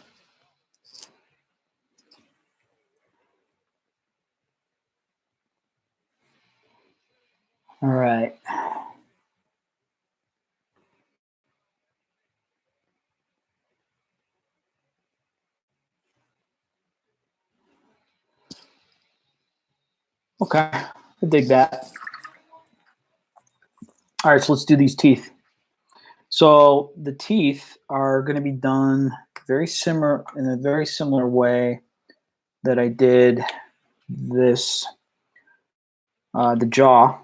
Speaker 1: All right. Okay, I dig that. All right, so let's do these teeth. So the teeth are going to be done very similar in a very similar way that I did this, the jaw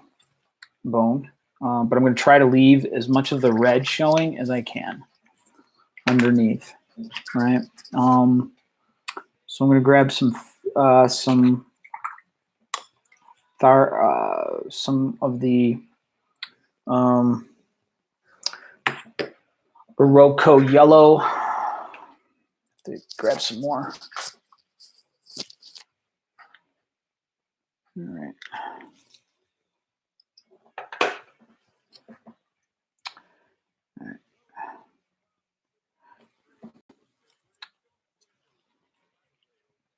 Speaker 1: bone, but I'm going to try to leave as much of the red showing as I can underneath, right? So I'm going to grab some of the Iroko yellow. Grab some more. All right.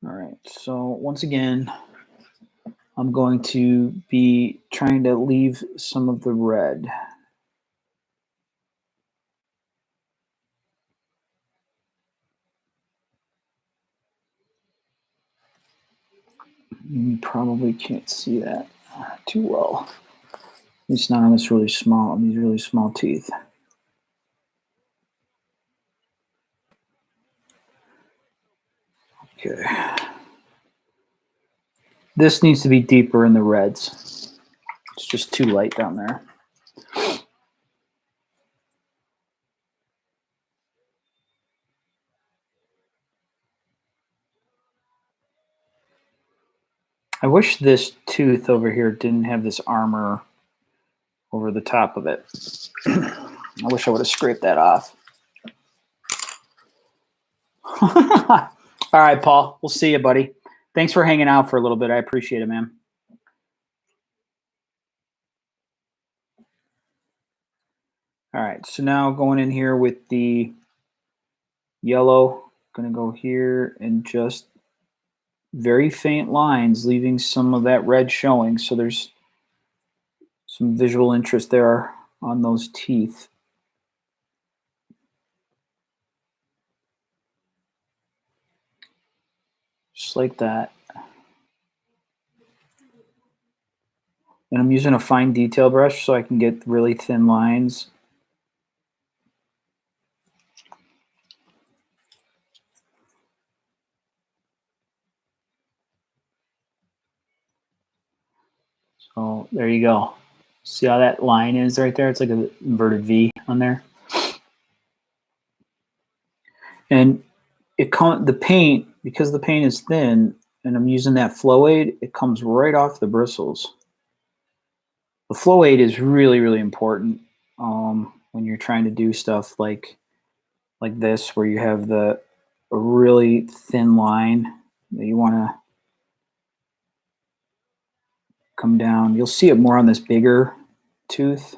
Speaker 1: All right, so once again, I'm going to be trying to leave some of the red You probably can't see that too well. It's not on these really small teeth. Okay. This needs to be deeper in the reds. It's just too light down there. I wish this tooth over here didn't have this armor over the top of it. I wish I would have scraped that off. All right, Paul. We'll see you, buddy. Thanks for hanging out for a little bit. I appreciate it, man. All right, so now going in here with the yellow, going to go here and just very faint lines, leaving some of that red showing. So there's some visual interest there on those teeth. Just like that. And I'm using a fine detail brush so I can get really thin lines. So there you go. See how that line is right there? It's like an inverted V on there. And the paint, because the paint is thin and I'm using that flow aid, it comes right off the bristles. The flow aid is really, really important when you're trying to do stuff like this, where you have a really thin line that you want to come down. You'll see it more on this bigger tooth.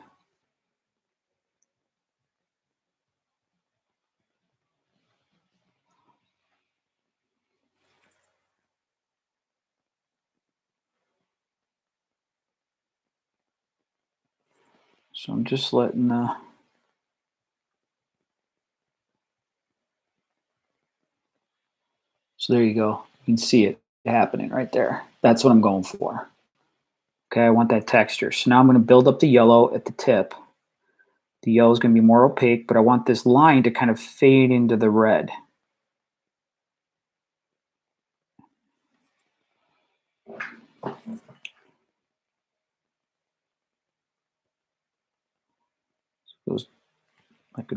Speaker 1: So I'm just letting so there you go. You can see it happening right there. That's what I'm going for. Okay, I want that texture. So now I'm going to build up the yellow at the tip. The yellow is going to be more opaque, but I want this line to kind of fade into the red. Goes like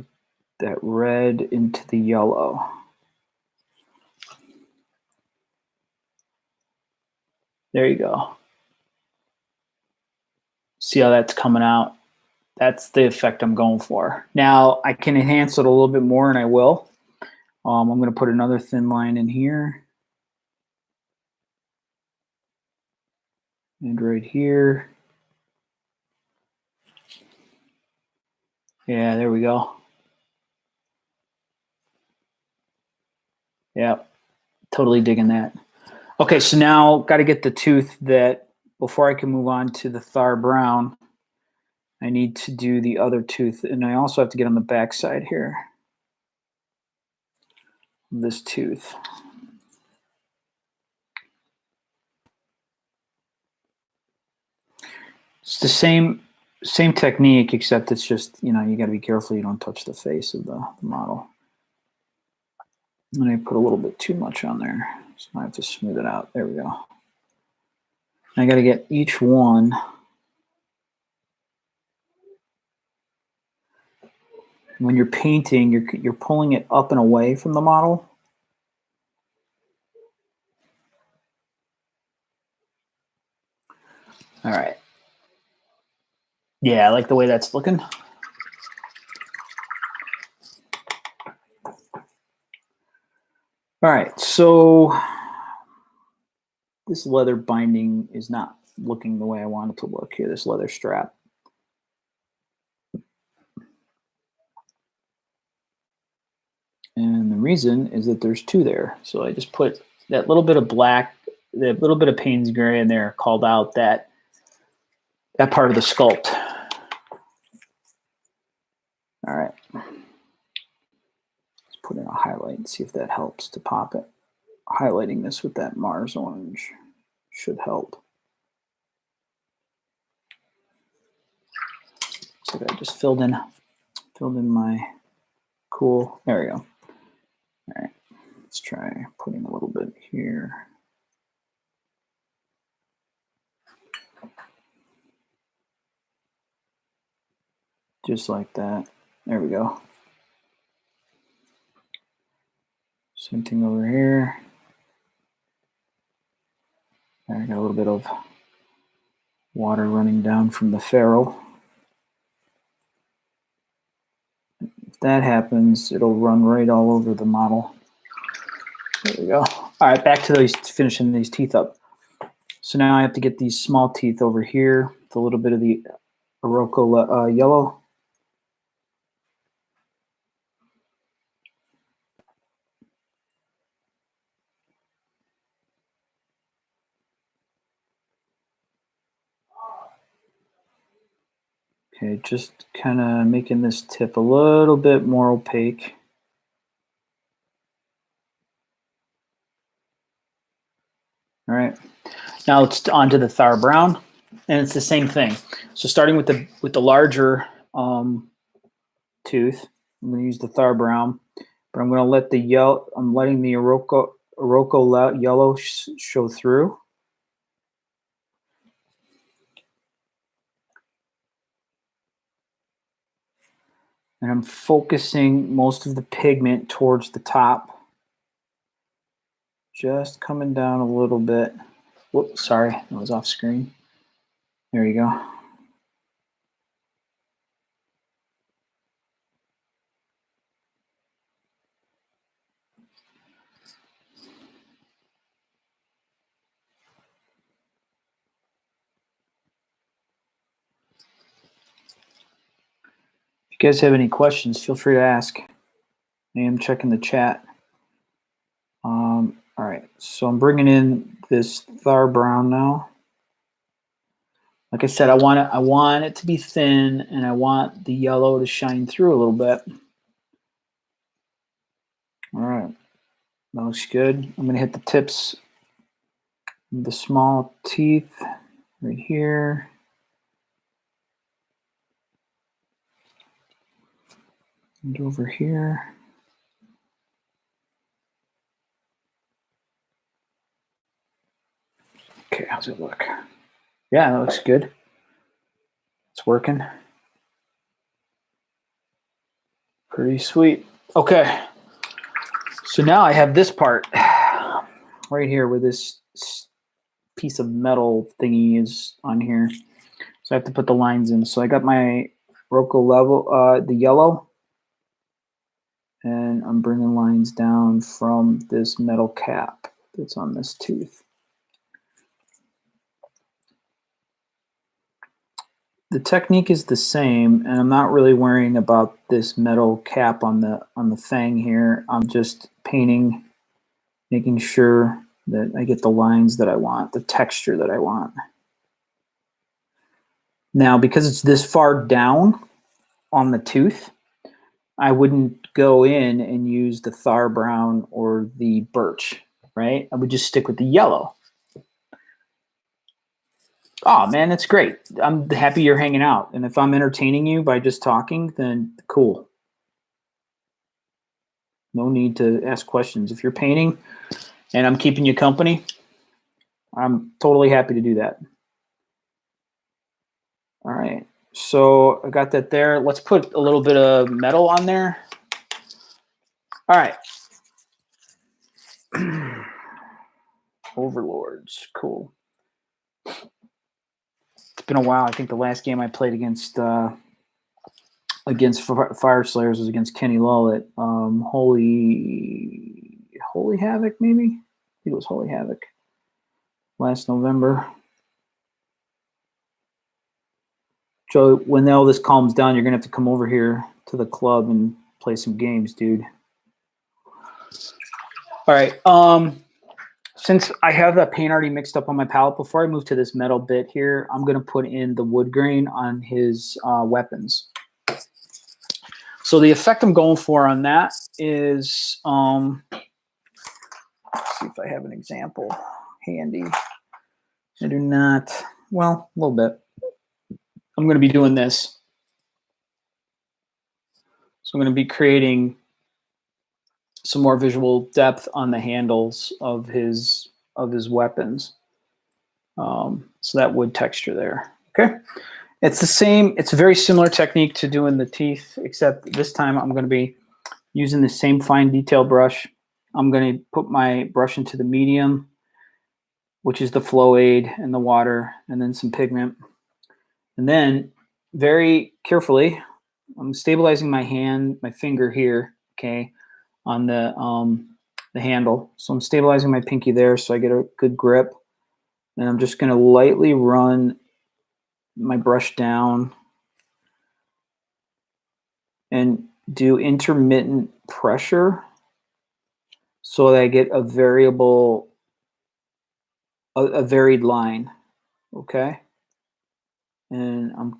Speaker 1: that red into the yellow. There you go. See how that's coming out? That's the effect I'm going for. Now I can enhance it a little bit more, and I will. I'm going to put another thin line in here. And right here. Yeah, there we go. Yeah, totally digging that. Okay, so now got to get the tooth that, before I can move on to the Thar Brown, I need to do the other tooth. And I also have to get on the back side here. This tooth. It's the same technique, except it's just, you got to be careful you don't touch the face of the model. And I put a little bit too much on there, so I have to smooth it out. There we go. I got to get each one. When you're painting, you're pulling it up and away from the model. All right. Yeah, I like the way that's looking. All right, so this leather binding is not looking the way I want it to look here, this leather strap. And the reason is that there's two there. So I just put that little bit of black, that little bit of Payne's gray in there, called out that part of the sculpt. All right. Let's put in a highlight and see if that helps to pop it. Highlighting this with that Mars orange Should help. So I just filled in my cool. There we go. All right, let's try putting a little bit here. Just like that. There we go. Same thing over here. I got a little bit of water running down from the ferrule. If that happens, it'll run right all over the model. There we go. All right, back to these, finishing these teeth up. So now I have to get these small teeth over here with a little bit of the Iroko yellow. Okay, just kind of making this tip a little bit more opaque. All right, now it's on to the Thar Brown, and it's the same thing. So starting with the larger tooth, I'm going to use the Thar Brown, but I'm going to let the yellow. I'm letting the Iroko yellow show through. And I'm focusing most of the pigment towards the top. Just coming down a little bit. Whoops, sorry, that was off screen. There you go. If you guys have any questions, feel free to ask. I am checking the chat. All right, so I'm bringing in this Thar Brown now. Like I said, I want it to be thin, and I want the yellow to shine through a little bit. All right, that looks good. I'm gonna hit the tips of the small teeth right here. And over here. Okay, how's it look? Yeah, that looks good. It's working. Pretty sweet. Okay. So now I have this part right here where this piece of metal thingy is on here. So I have to put the lines in. So I got my Iroko level, the yellow, and I'm bringing lines down from this metal cap that's on this tooth. The technique is the same, and I'm not really worrying about this metal cap on the fang here. I'm just painting, making sure that I get the lines that I want, the texture that I want. Now, because it's this far down on the tooth, I wouldn't go in and use the Thar Brown or the birch, right? I would just stick with the yellow. Oh, man, that's great. I'm happy you're hanging out. And if I'm entertaining you by just talking, then cool. No need to ask questions. If you're painting and I'm keeping you company, I'm totally happy to do that. All right. So I got that there. Let's put a little bit of metal on there. All right. Overlords. Cool. It's been a while. I think the last game I played against Fire Slayers was against Kenny Lull at Holy Havoc, maybe? I think it was Holy Havoc last November. Joe, when all this calms down, you're going to have to come over here to the club and play some games, dude. All right. Since I have that paint already mixed up on my palette, before I move to this metal bit here, I'm going to put in the wood grain on his weapons. So the effect I'm going for on that is, let's see if I have an example handy. I do not, well, a little bit. I'm going to be doing this. So I'm going to be creating some more visual depth on the handles of his weapons. So that wood texture there. Okay. It's the same. It's a very similar technique to doing the teeth, except this time I'm going to be using the same fine detail brush. I'm going to put my brush into the medium, which is the flow aid and the water, and then some pigment. And then very carefully, I'm stabilizing my hand, my finger here, okay, on the handle. So I'm stabilizing my pinky there so I get a good grip. And I'm just going to lightly run my brush down and do intermittent pressure so that I get a varied line, okay? And I'm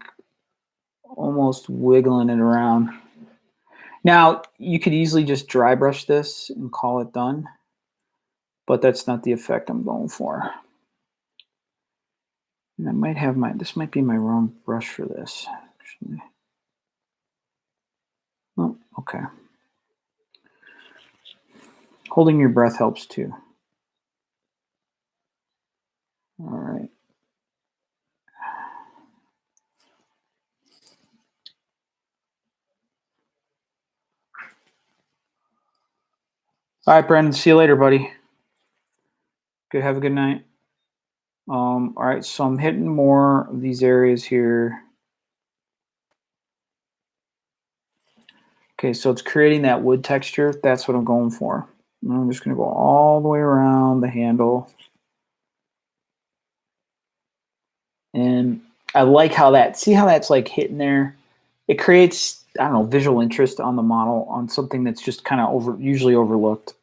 Speaker 1: almost wiggling it around. Now, you could easily just dry brush this and call it done, but that's not the effect I'm going for. And I might have this might be my wrong brush for this, actually. Oh, okay. Holding your breath helps too. All right. All right, Brandon. See you later, buddy. Good. Have a good night. All right. So I'm hitting more of these areas here. Okay. So it's creating that wood texture. That's what I'm going for. And I'm just going to go all the way around the handle. And I like how see how that's like hitting there? It creates, I don't know, visual interest on the model on something that's just kind of usually overlooked.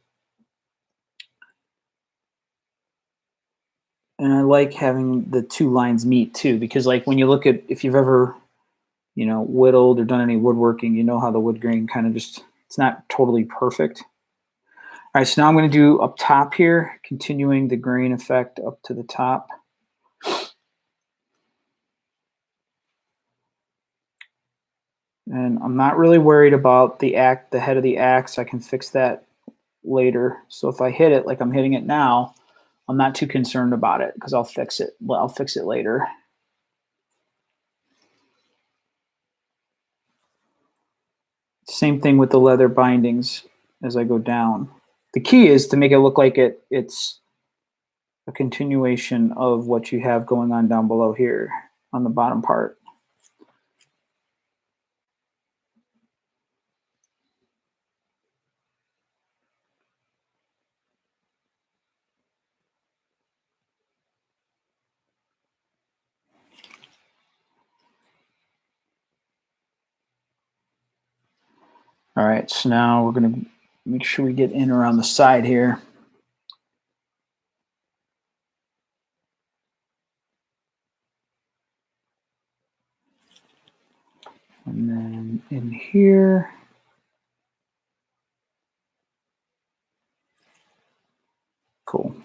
Speaker 1: And I like having the two lines meet too, because like when you look at, if you've ever, you know, whittled or done any woodworking, you know how the wood grain kind of just, it's not totally perfect. All right, so now I'm going to do up top here, continuing the grain effect up to the top. And I'm not really worried about the head of the axe. I can fix that later. So if I hit it like I'm hitting it now, I'm not too concerned about it because I'll fix it. Well, I'll fix it later. Same thing with the leather bindings as I go down. The key is to make it look like it's a continuation of what you have going on down below here on the bottom part. All right, so now we're going to make sure we get in around the side here. And then in here. Cool.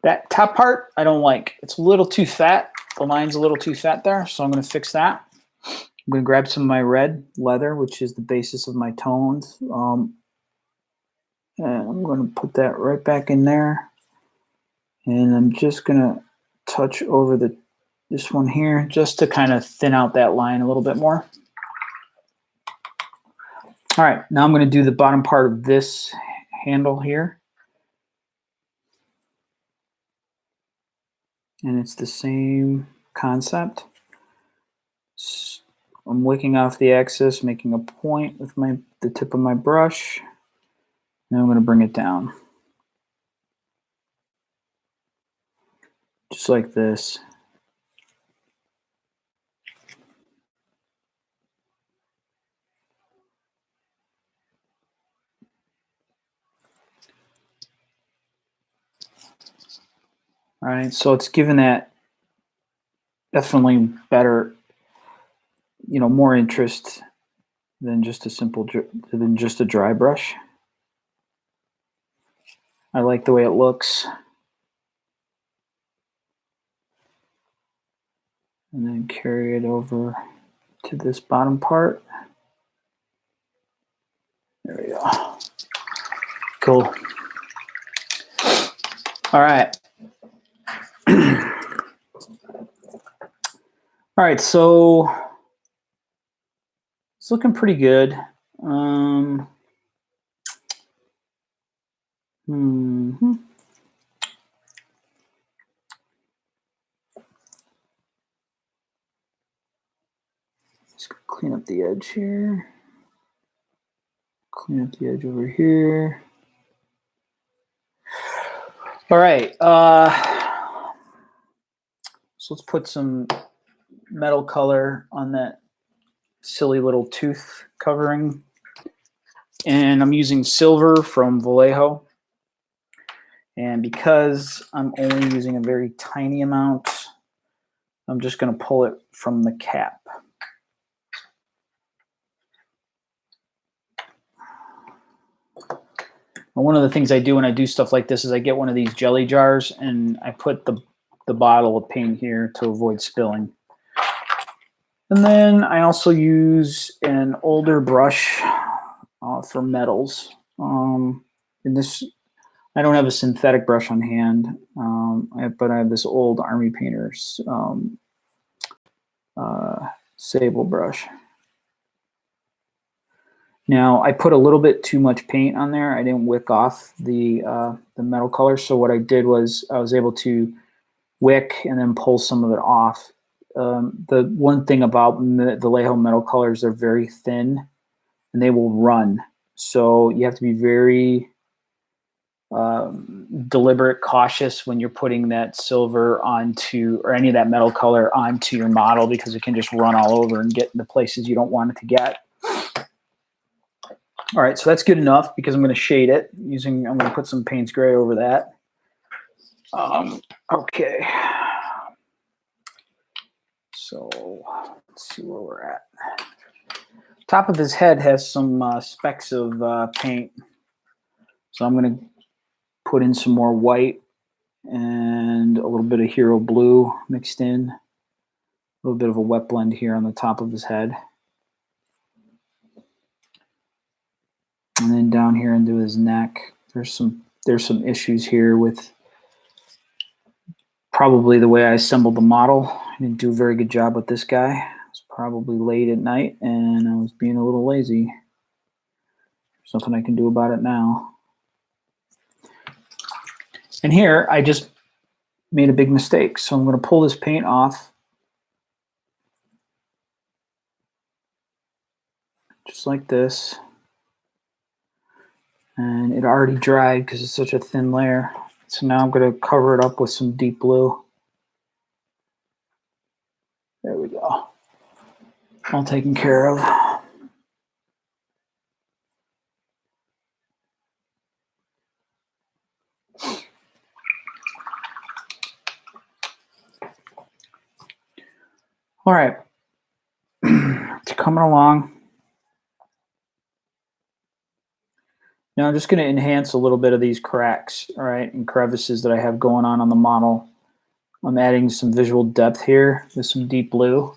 Speaker 1: That top part, I don't like. It's a little too fat. The line's a little too fat there, so I'm going to fix that. I'm going to grab some of my red leather, which is the basis of my tones. And I'm going to put that right back in there. And I'm just going to touch over this one here just to kind of thin out that line a little bit more. All right, now I'm going to do the bottom part of this handle here. And it's the same concept. I'm wicking off the excess, making a point with the tip of my brush. Now I'm going to bring it down. Just like this. All right, so it's given that definitely better, you know, more interest than just a dry brush. I like the way it looks. and then carry it over to this bottom part. There we go. Cool. All right. All right, so it's looking pretty good. Just clean up the edge here. Clean up the edge over here. All right. So let's put some metal color on that silly little tooth covering. And I'm using silver from Vallejo. And because I'm only using a very tiny amount, I'm just going to pull it from the cap. And one of the things I do when I do stuff like this is I get one of these jelly jars and I put the bottle of paint here to avoid spilling. And then I also use an older brush for metals. In this, I don't have a synthetic brush on hand, but I have this old Army Painter's sable brush. Now I put a little bit too much paint on there. I didn't wick off the metal color. So what I did was I was able to wick and then pull some of it off. The one thing about the Vallejo metal colors, they're very thin and they will run. So you have to be very deliberate, cautious when you're putting that silver onto, or any of that metal color onto your model, because it can just run all over and get into places you don't want it to get. All right, so that's good enough because I'm going to shade it using, I'm going to put some Payne's Gray over that. Okay. So let's see where we're at. Top of his head has some specks of paint. So I'm going to put in some more white and a little bit of Hero Blue mixed in. A little bit of a wet blend here on the top of his head. And then down here into his neck, there's some issues here with probably the way I assembled the model. I didn't do a very good job with this guy. It was probably late at night and I was being a little lazy. There's nothing I can do about it now. And here I just made a big mistake. So I'm going to pull this paint off. Just like this. And it already dried because it's such a thin layer. So now I'm going to cover it up with some deep blue. There we go. All taken care of. All right. It's coming along. Now I'm just going to enhance a little bit of these cracks, all right, and crevices that I have going on the model. I'm adding some visual depth here with some deep blue.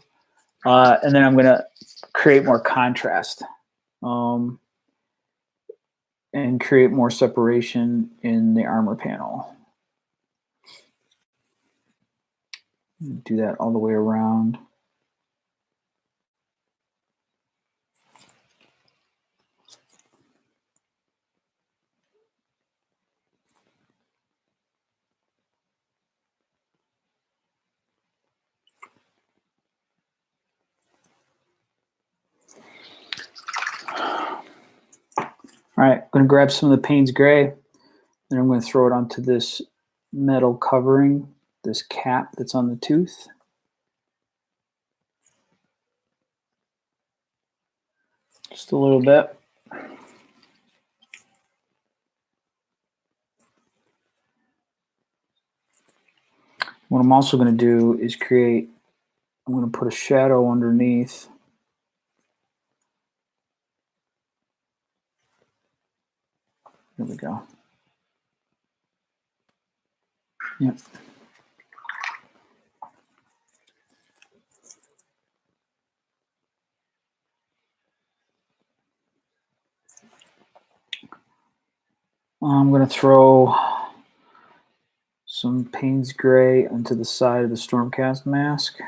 Speaker 1: And then I'm going to create more contrast and create more separation in the armor panel. Do that all the way around. All right, I'm going to grab some of the Payne's Gray, and I'm going to throw it onto this metal covering, this cap that's on the tooth. Just a little bit. What I'm also going to do is I'm going to put a shadow underneath. There we go. Yep. I'm going to throw some Payne's Gray onto the side of the Stormcast mask.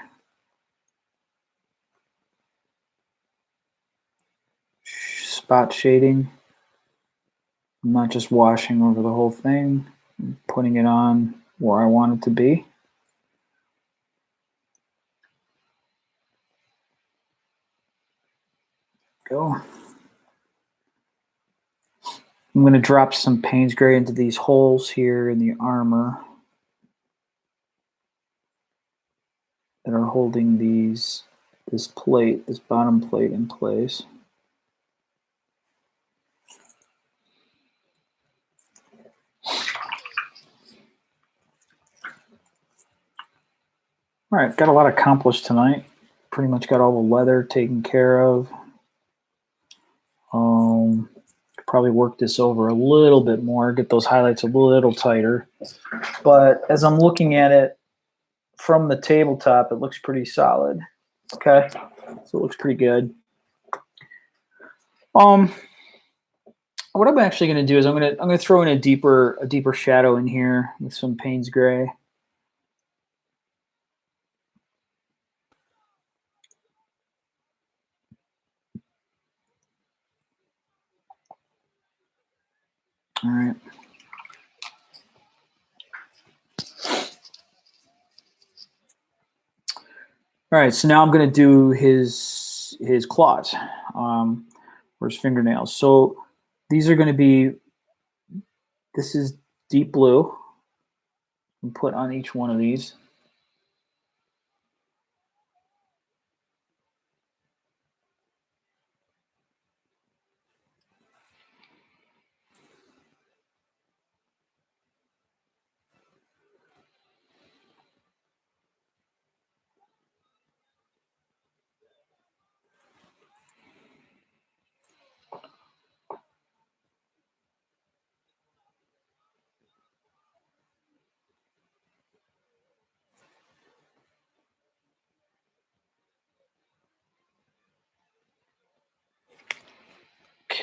Speaker 1: Spot shading. I'm not just washing over the whole thing. I'm putting it on where I want it to be. Go. I'm going to drop some Payne's Gray into these holes here in the armor that are holding this plate, this bottom plate in place. All right, got a lot accomplished tonight. Pretty much got all the leather taken care of. Could probably work this over a little bit more, get those highlights a little tighter. But as I'm looking at it from the tabletop, it looks pretty solid. Okay, so it looks pretty good. What I'm actually going to do is I'm going to throw in a deeper shadow in here with some Payne's Gray. All right. All right, so now I'm going to do his claws or his fingernails. So these are going to be, this is deep blue. And put on each one of these.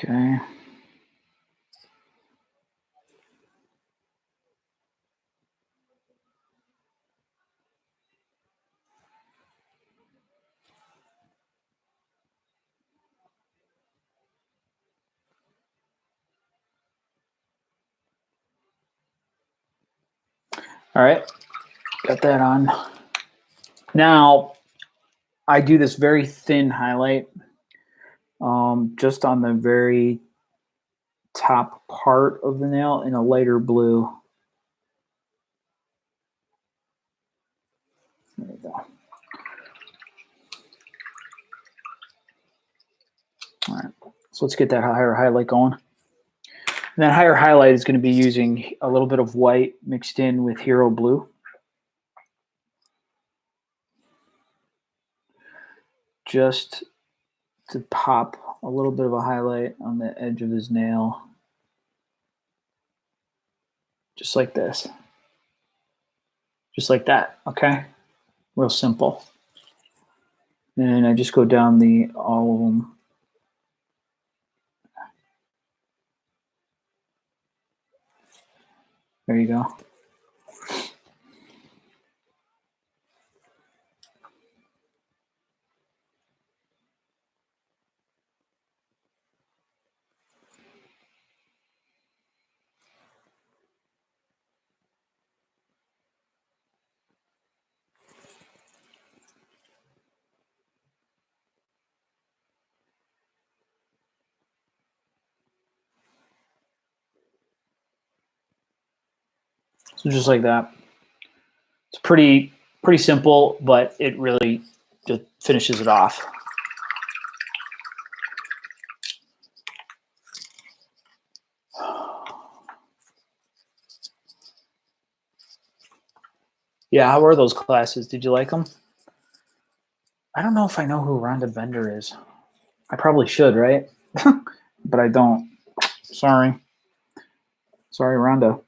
Speaker 1: Okay. All right, got that on. Now, I do this very thin highlight just on the very top part of the nail in a lighter blue. There we go. All right, so let's get that higher highlight going. And that higher highlight is going to be using a little bit of white mixed in with Hero Blue. Just to pop a little bit of a highlight on the edge of his nail. Just like this. Just like that, okay? Real simple. And I just go down all of them. There you go. So just like that. It's pretty simple, but it really just finishes it off. Yeah, how were those classes? Did you like them? I don't know if I know who Rhonda Bender is. I probably should, right? But I don't. Sorry, Rhonda.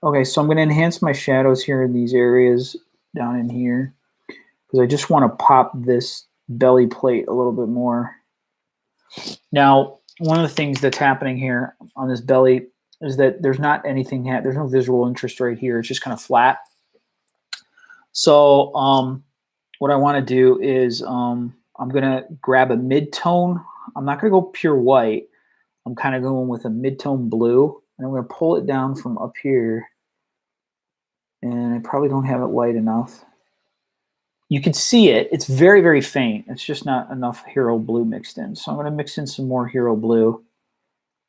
Speaker 1: Okay, so I'm going to enhance my shadows here in these areas down in here because I just want to pop this belly plate a little bit more. Now, one of the things that's happening here on this belly is that there's not anything, there's no visual interest right here. It's just kind of flat. So what I want to do is I'm going to grab a mid-tone. I'm not going to go pure white. I'm kind of going with a mid-tone blue, and I'm going to pull it down from up here. And I probably don't have it light enough. You can see it. It's very, very faint. It's just not enough Hero Blue mixed in. So I'm going to mix in some more Hero Blue.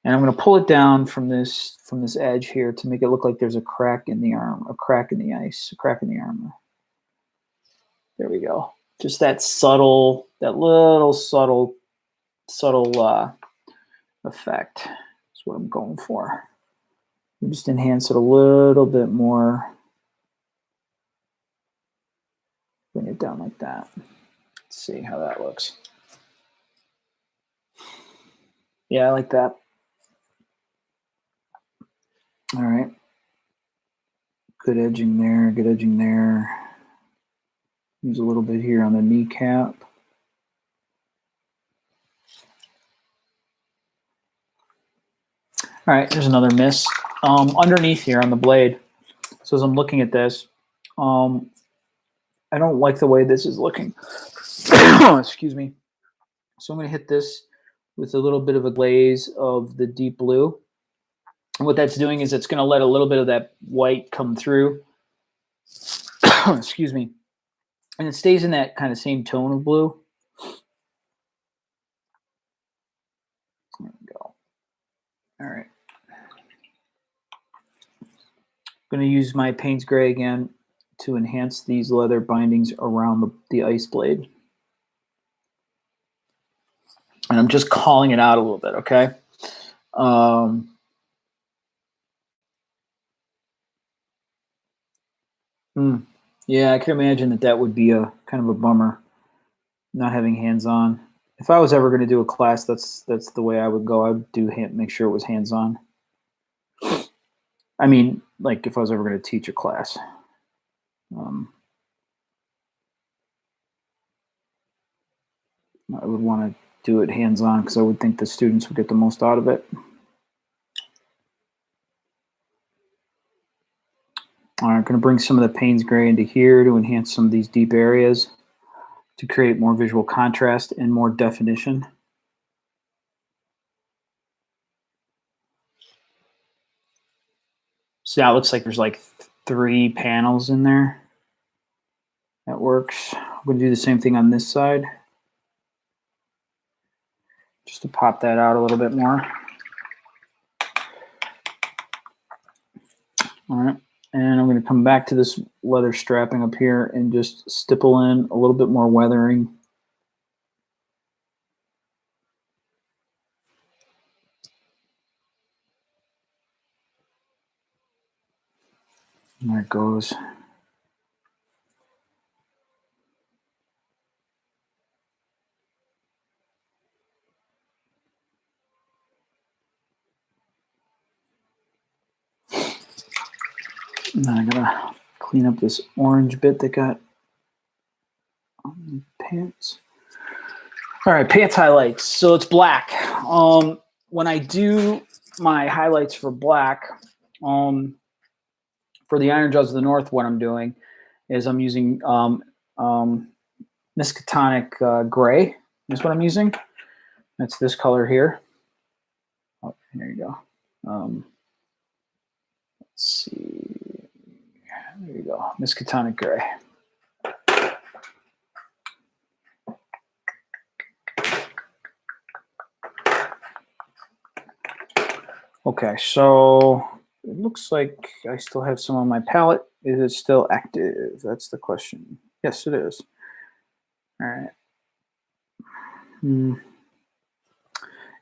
Speaker 1: And I'm going to pull it down from this edge here to make it look like there's a crack in the arm, a crack in the ice, a crack in the armor. There we go. Just that subtle, that little subtle effect is what I'm going for. Just enhance it a little bit more. Bring it down like that. Let's see how that looks. Yeah, I like that. All right. Good edging there, good edging there. Use a little bit here on the kneecap. All right, here's another miss. Underneath here on the blade. So as I'm looking at this, I don't like the way this is looking. Excuse me. So I'm going to hit this with a little bit of a glaze of the deep blue. And what that's doing is it's going to let a little bit of that white come through. Excuse me. And it stays in that kind of same tone of blue. There we go. All right. I'm going to use my Payne's Gray again to enhance these leather bindings around the ice blade. And I'm just calling it out a little bit, okay? Yeah, I can imagine that would be a kind of a bummer, not having hands-on. If I was ever going to do a class, that's the way I would go. I would make sure it was hands-on. I mean, like if I was ever going to teach a class. I would want to do it hands-on because I would think the students would get the most out of it. All right, I'm going to bring some of the Payne's Gray into here to enhance some of these deep areas to create more visual contrast and more definition. So now it looks like there's like 3 panels in there. That works. I'm going to do the same thing on this side, just to pop that out a little bit more. All right, and I'm going to come back to this leather strapping up here and just stipple in a little bit more weathering. There it goes. And then I gotta clean up this orange bit that got on the pants. All right, pants highlights. So it's black. When I do my highlights for black, for the Ironjawz of the North, what I'm doing is I'm using Miskatonic Gray is what I'm using. That's this color here. Oh, here you go. Let's see. There you go. Miskatonic Gray. Okay, so it looks like I still have some on my palette. Is it still active? That's the question. Yes, it is. All right.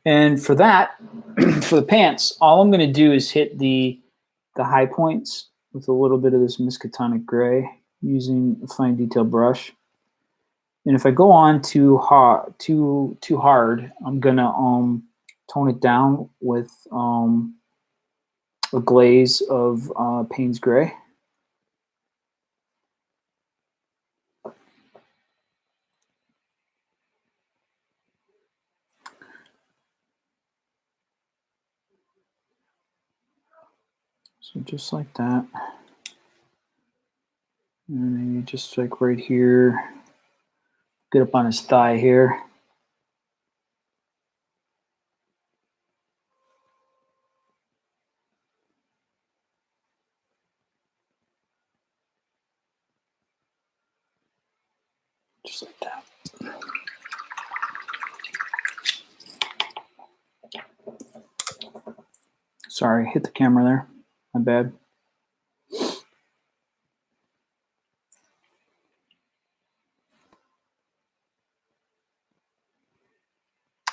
Speaker 1: And for that, for the pants, all I'm going to do is hit the high points with a little bit of this Miskatonic Gray using a fine detail brush. And if I go on too hard, I'm gonna tone it down with a glaze of Payne's Gray. So just like that. And maybe just like right here, get up on his thigh here. Just like that. Sorry, hit the camera there. My bad.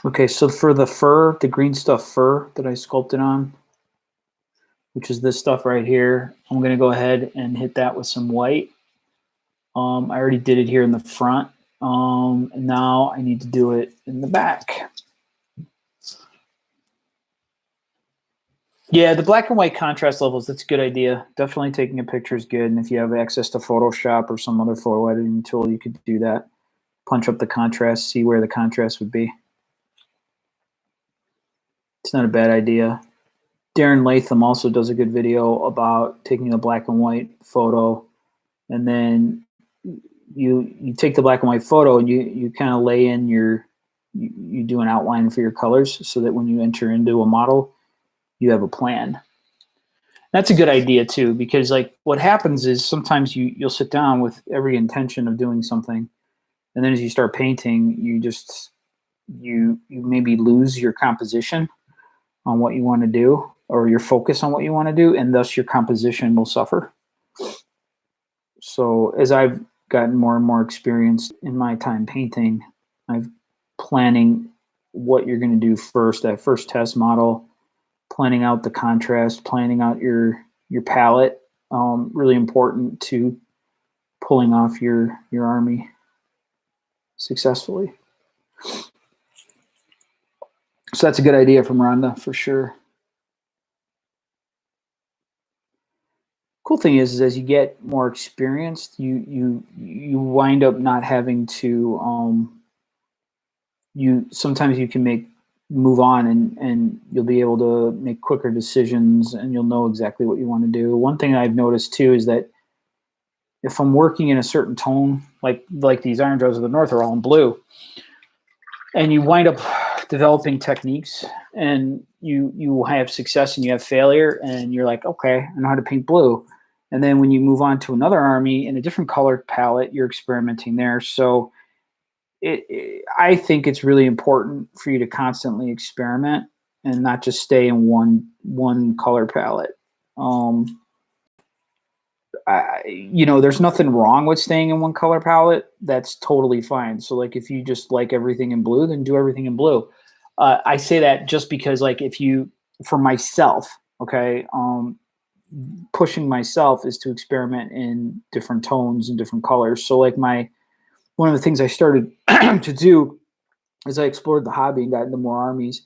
Speaker 1: Okay, so for the fur, the green stuff fur that I sculpted on, which is this stuff right here, I'm going to go ahead and hit that with some white. I already did it here in the front. And now I need to do it in the back. Yeah, the black and white contrast levels, that's a good idea. Definitely taking a picture is good. And if you have access to Photoshop or some other photo editing tool, you could do that. Punch up the contrast, see where the contrast would be. It's not a bad idea. Darren Latham also does a good video about taking a black and white photo, and then you take the black and white photo and you kind of lay in you do an outline for your colors so that when you enter into a model, you have a plan. That's a good idea too, because like what happens is sometimes you'll sit down with every intention of doing something, and then as you start painting, you maybe lose your composition on what you want to do, or your focus on what you want to do, and thus your composition will suffer. So as I've gotten more and more experienced in my time painting, I'm planning what you're going to do first, that first test model, planning out the contrast, planning out your palette, really important to pulling off your army successfully. So that's a good idea from Rhonda for sure. Cool thing is as you get more experienced, you wind up not having to sometimes you can move on and you'll be able to make quicker decisions and you'll know exactly what you want to do. One thing I've noticed too is that if I'm working in a certain tone, like these Ironjawz of the North are all in blue, and you wind up developing techniques and you have success and you have failure and you're like, okay, I know how to paint blue. And then when you move on to another army in a different color palette, you're experimenting there. So I think it's really important for you to constantly experiment and not just stay in one color palette. There's nothing wrong with staying in one color palette. That's totally fine. So like if you just like everything in blue, then do everything in blue. I say that just because like for myself, okay, pushing myself is to experiment in different tones and different colors. So like one of the things I started to do as I explored the hobby and got into more armies,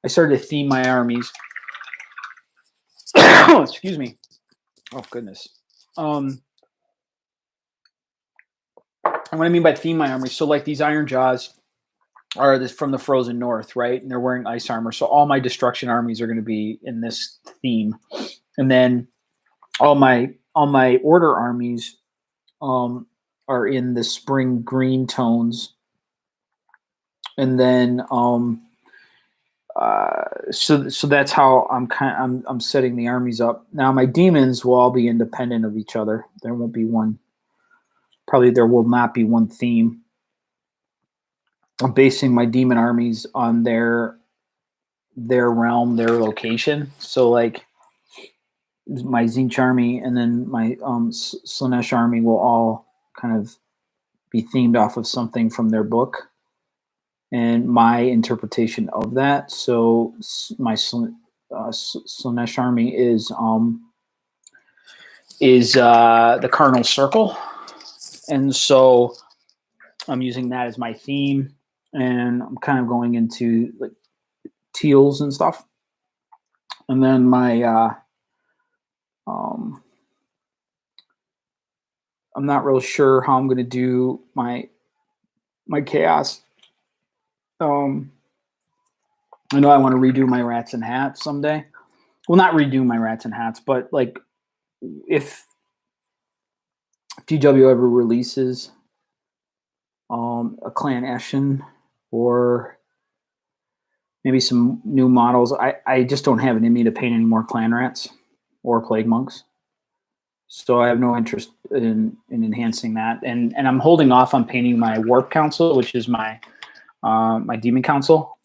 Speaker 1: I started to theme my armies. Excuse me. Oh goodness. And what I mean by theme my armies, so like these Ironjawz are from the Frozen North, right? And they're wearing ice armor. So all my destruction armies are going to be in this theme. And then all my order armies are in the spring green tones. And then so that's how I'm setting the armies up. Now my demons will all be independent of each other. There won't be one. Probably there will not be one theme. I'm basing my demon armies on their realm, their location. So like my Zinch army and then my Slaanesh army will all kind of be themed off of something from their book and my interpretation of that. So my Slaanesh army is the Cardinal Circle, and so I'm using that as my theme, and I'm kind of going into like teals and stuff. And then my I'm not real sure how I'm going to do my chaos. I know I want to redo my rats and hats someday. well, not redo my Rats and Hats, but like if DW ever releases a Clan Eshin or maybe some new models, I just don't have it in me to paint any more Clan Rats or Plague Monks. So I have no interest in enhancing that, and I'm holding off on painting my Warp Council, which is my my Demon Council,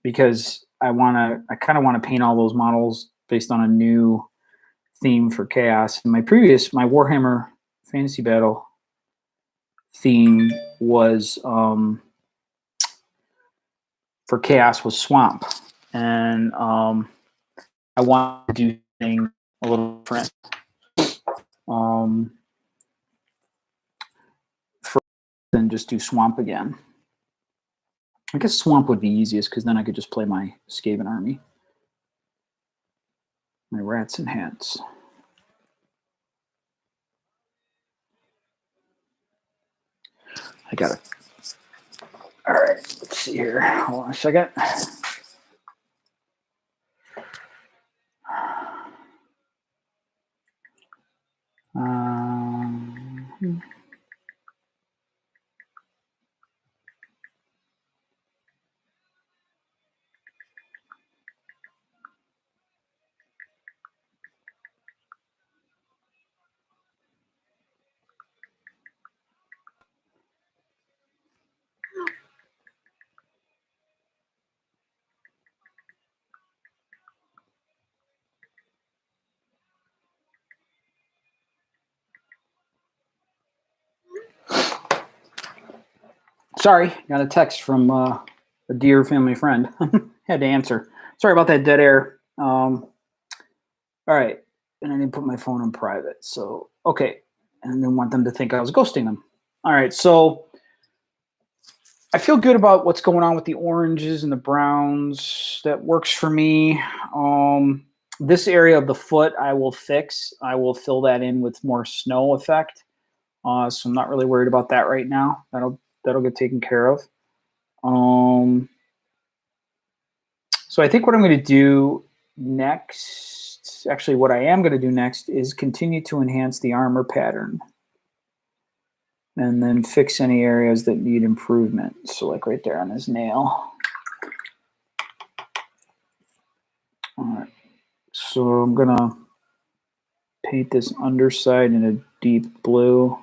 Speaker 1: because I kind of want to paint all those models based on a new theme for Chaos. And my Warhammer Fantasy Battle theme was for Chaos was Swamp, and I want to do things a little different. Than just do Swamp again. I guess Swamp would be easiest because then I could just play my Skaven army. My Rats and Hats. I got it. All right, let's see here. Hold on a second. Sorry, got a text from a dear family friend. Had to answer. Sorry about that dead air. All right, and I didn't put my phone on private. So, okay, and I didn't want them to think I was ghosting them. All right, so I feel good about what's going on with the oranges and the browns. That works for me. This area of the foot I will fix. I will fill that in with more snow effect. So I'm not really worried about that right now. That'll get taken care of. So I think what I'm going to do next, actually what I am going to do next is continue to enhance the armor pattern and then fix any areas that need improvement. So like right there on his nail. All right. So I'm going to paint this underside in a deep blue.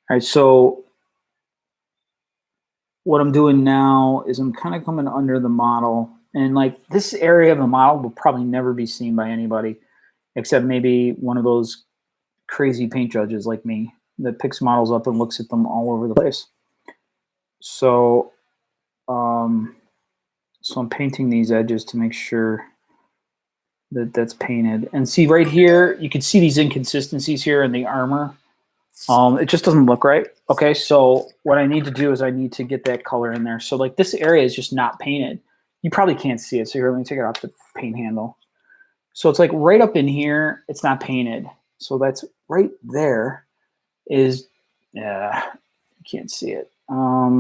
Speaker 1: All right, so what I'm doing now is I'm kind of coming under the model, and like this area of the model will probably never be seen by anybody except maybe one of those crazy paint judges like me that picks models up and looks at them all over the place. So, so I'm painting these edges to make sure that that's painted. And see right here, you can see these inconsistencies here in the armor. It just doesn't look right. Okay, so what I need to do is I need to get that color in there. So like this area is just not painted. You probably can't see it. So here, let me take it off the paint handle. So it's like right up in here, it's not painted. So that's right there is, yeah, you can't see it. Let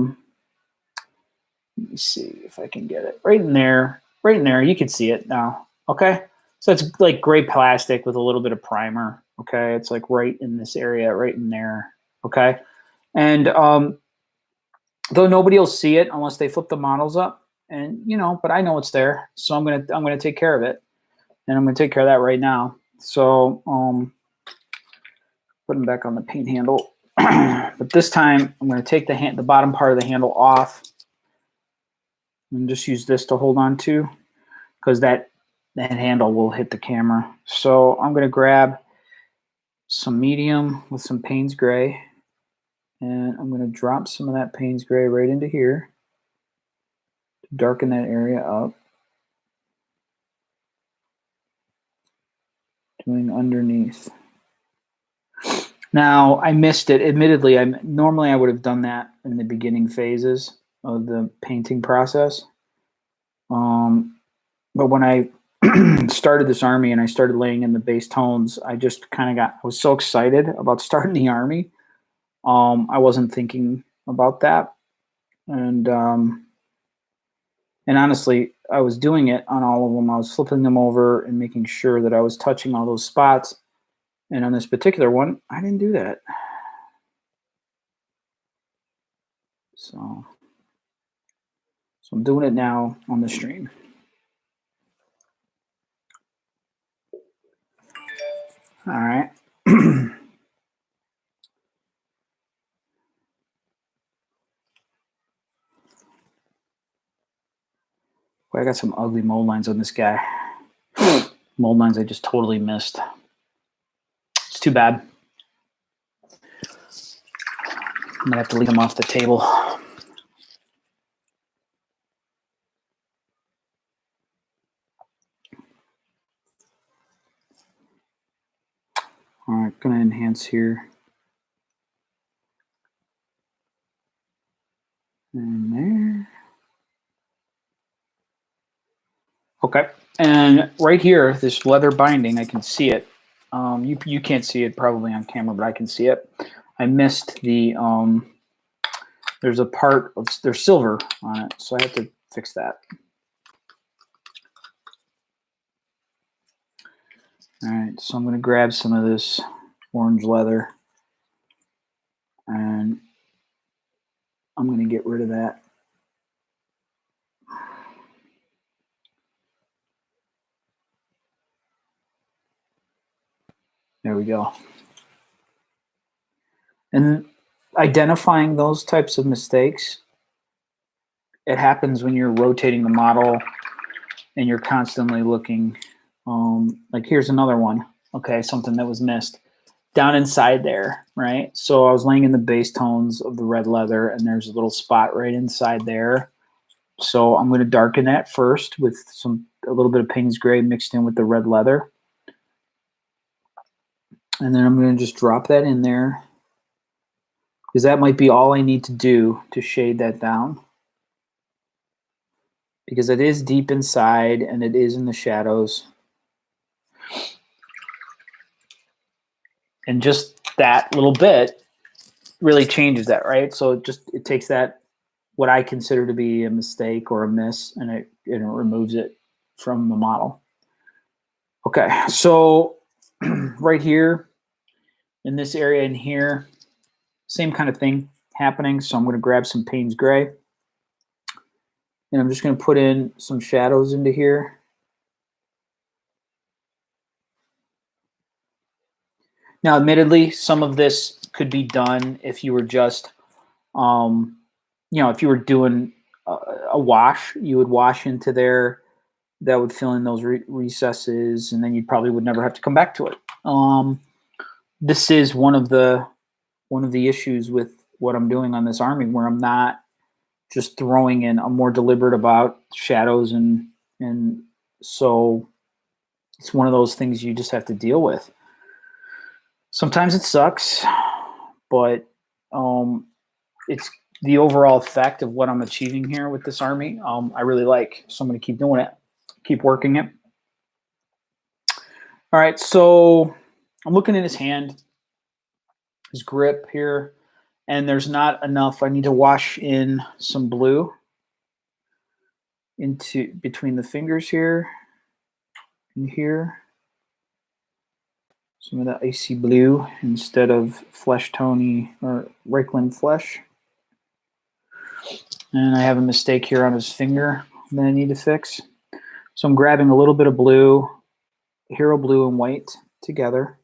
Speaker 1: me see if I can get it. Right in there, you can see it now. Okay, so it's like gray plastic with a little bit of primer. Okay, it's like right in this area, right in there. Okay, and though nobody will see it unless they flip the models up, and you know, but I know it's there, so I'm gonna take care of it, and I'm gonna take care of that right now. So put them back on the paint handle, but this time I'm gonna take the bottom part of the handle off, and just use this to hold on to, because that handle will hit the camera. So I'm gonna grab some medium with some Payne's Gray, and I'm going to drop some of that Payne's Gray right into here to darken that area up. Doing underneath. Now, I missed it. Admittedly, normally I would have done that in the beginning phases of the painting process. But when I started this army and I started laying in the base tones, I just kind of I was so excited about starting the army. I wasn't thinking about that. And And honestly, I was doing it on all of them. I was flipping them over and making sure that I was touching all those spots. And on this particular one, I didn't do that. So I'm doing it now on the stream. All right. Boy, I got some ugly mold lines on this guy. Mold lines I just totally missed. It's too bad. I'm gonna have to leave them off the table. All right, gonna enhance here. And there. Okay, and right here, this leather binding, I can see it. You can't see it probably on camera, but I can see it. I missed the, there's a part of, there's silver on it, so I have to fix that. All right, so I'm gonna grab some of this orange leather and I'm gonna get rid of that. There we go. And identifying those types of mistakes, it happens when you're rotating the model and you're constantly looking. Like here's another one. Okay, something that was missed down inside there, right? So I was laying in the base tones of the red leather and there's a little spot right inside there. So I'm going to darken that first with a little bit of Payne's gray mixed in with the red leather. And then I'm going to just drop that in there because that might be all I need to do to shade that down. Because it is deep inside and it is in the shadows. And just that little bit really changes that, right? So it takes that, what I consider to be a mistake or a miss, and it removes it from the model. Okay, so right here in this area in here, same kind of thing happening. So I'm going to grab some Payne's gray and I'm just going to put in some shadows into here. Now, admittedly, some of this could be done if you were just, if you were doing a wash, you would wash into there. That would fill in those recesses, and then you probably would never have to come back to it. This is one of the issues with what I'm doing on this army, where I'm not just throwing in. I'm more deliberate about shadows, and so it's one of those things you just have to deal with. Sometimes it sucks, but it's the overall effect of what I'm achieving here with this army. I really like, so I'm going to keep doing it, keep working it. All right, so I'm looking at his hand, his grip here, and there's not enough. I need to wash in some blue into between the fingers here and here. Some of that icy blue instead of flesh tony or Reikland flesh. And I have a mistake here on his finger that I need to fix. So I'm grabbing a little bit of blue, hero blue and white together.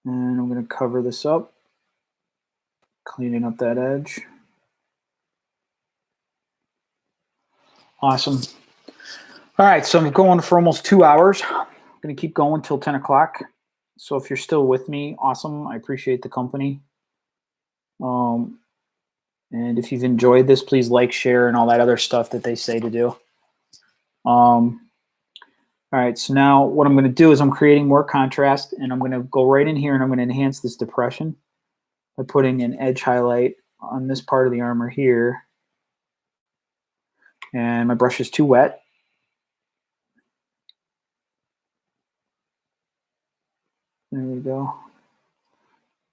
Speaker 1: And I'm going to cover this up, cleaning up that edge. Awesome. All right, so I'm going for almost 2 hours. I'm going to keep going till 10 o'clock. So if you're still with me, awesome. I appreciate the company. And if you've enjoyed this, please like, share, and all that other stuff that they say to do. All right, so now what I'm going to do is I'm creating more contrast, and I'm going to go right in here, and I'm going to enhance this depression by putting an edge highlight on this part of the armor here. And my brush is too wet. There we go.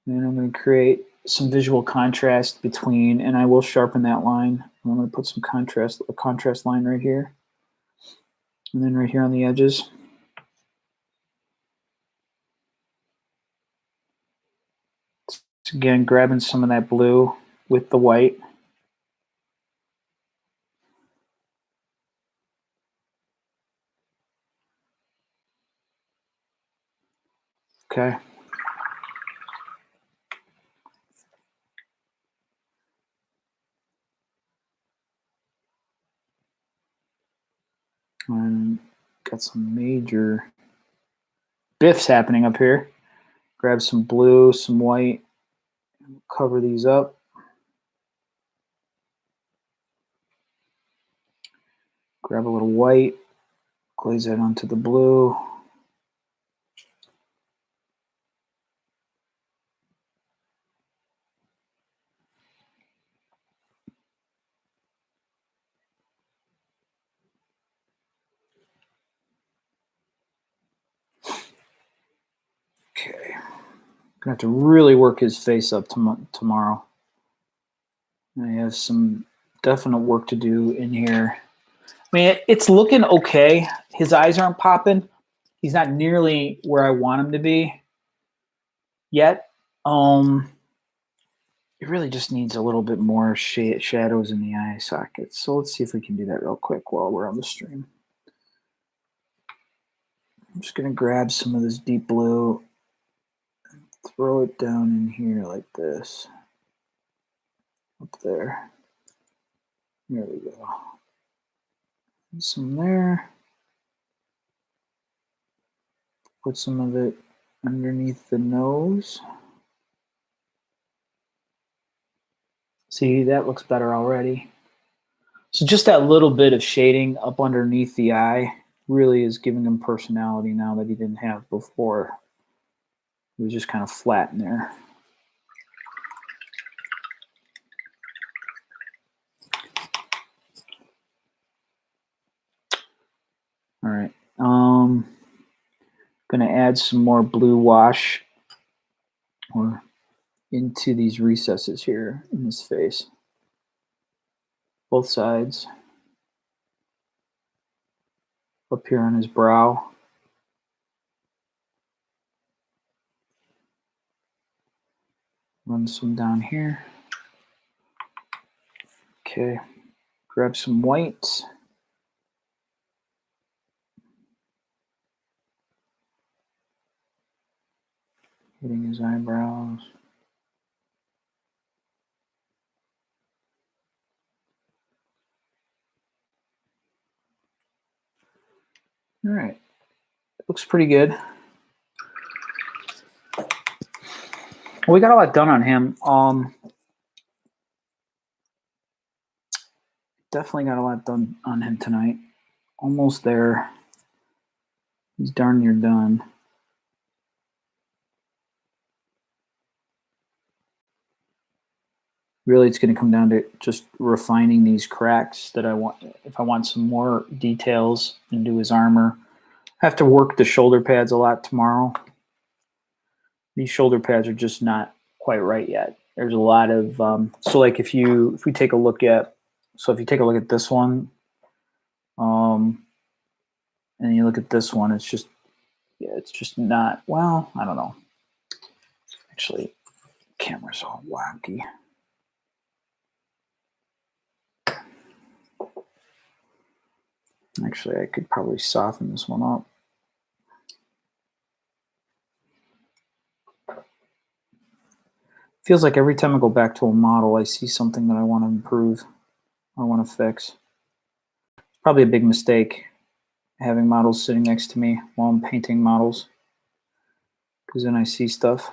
Speaker 1: And I'm going to create some visual contrast between, and I will sharpen that line. I'm going to put some contrast, a contrast line right here. And then right here on the edges. Again, grabbing some of that blue with the white. Okay. And got some major biffs happening up here. Grab some blue, some white, cover these up. Grab a little white, glaze that onto the blue. Okay. I'm gonna have to really work his face up tomorrow. I have some definite work to do in here. I mean, it's looking okay. His eyes aren't popping. He's not nearly where I want him to be yet. It really just needs a little bit more shadows in the eye sockets. So let's see if we can do that real quick while we're on the stream. I'm just going to grab some of this deep blue and throw it down in here like this. Up there. There we go. And some there. Put some of it underneath the nose. See, that looks better already. So just that little bit of shading up underneath the eye really is giving him personality now that he didn't have before. It was just kind of flat in there. All right. Gonna add some more blue wash or into these recesses here in his face. Both sides. Up here on his brow. Run some down here. Okay. Grab some white. Hitting his eyebrows. All right. Looks pretty good. Well, we got a lot done on him. Definitely got a lot done on him tonight. Almost there. He's darn near done. Really, it's going to come down to just refining these cracks that I want. If I want some more details into his armor, I have to work the shoulder pads a lot tomorrow. These shoulder pads are just not quite right yet. There's a lot of so like if we take a look at this one, and you look at this one, it's just not, well, I don't know. Actually, camera's all wacky. Actually, I could probably soften this one up. Feels like every time I go back to a model, I see something that I want to improve, I want to fix. It's probably a big mistake having models sitting next to me while I'm painting models, because then I see stuff.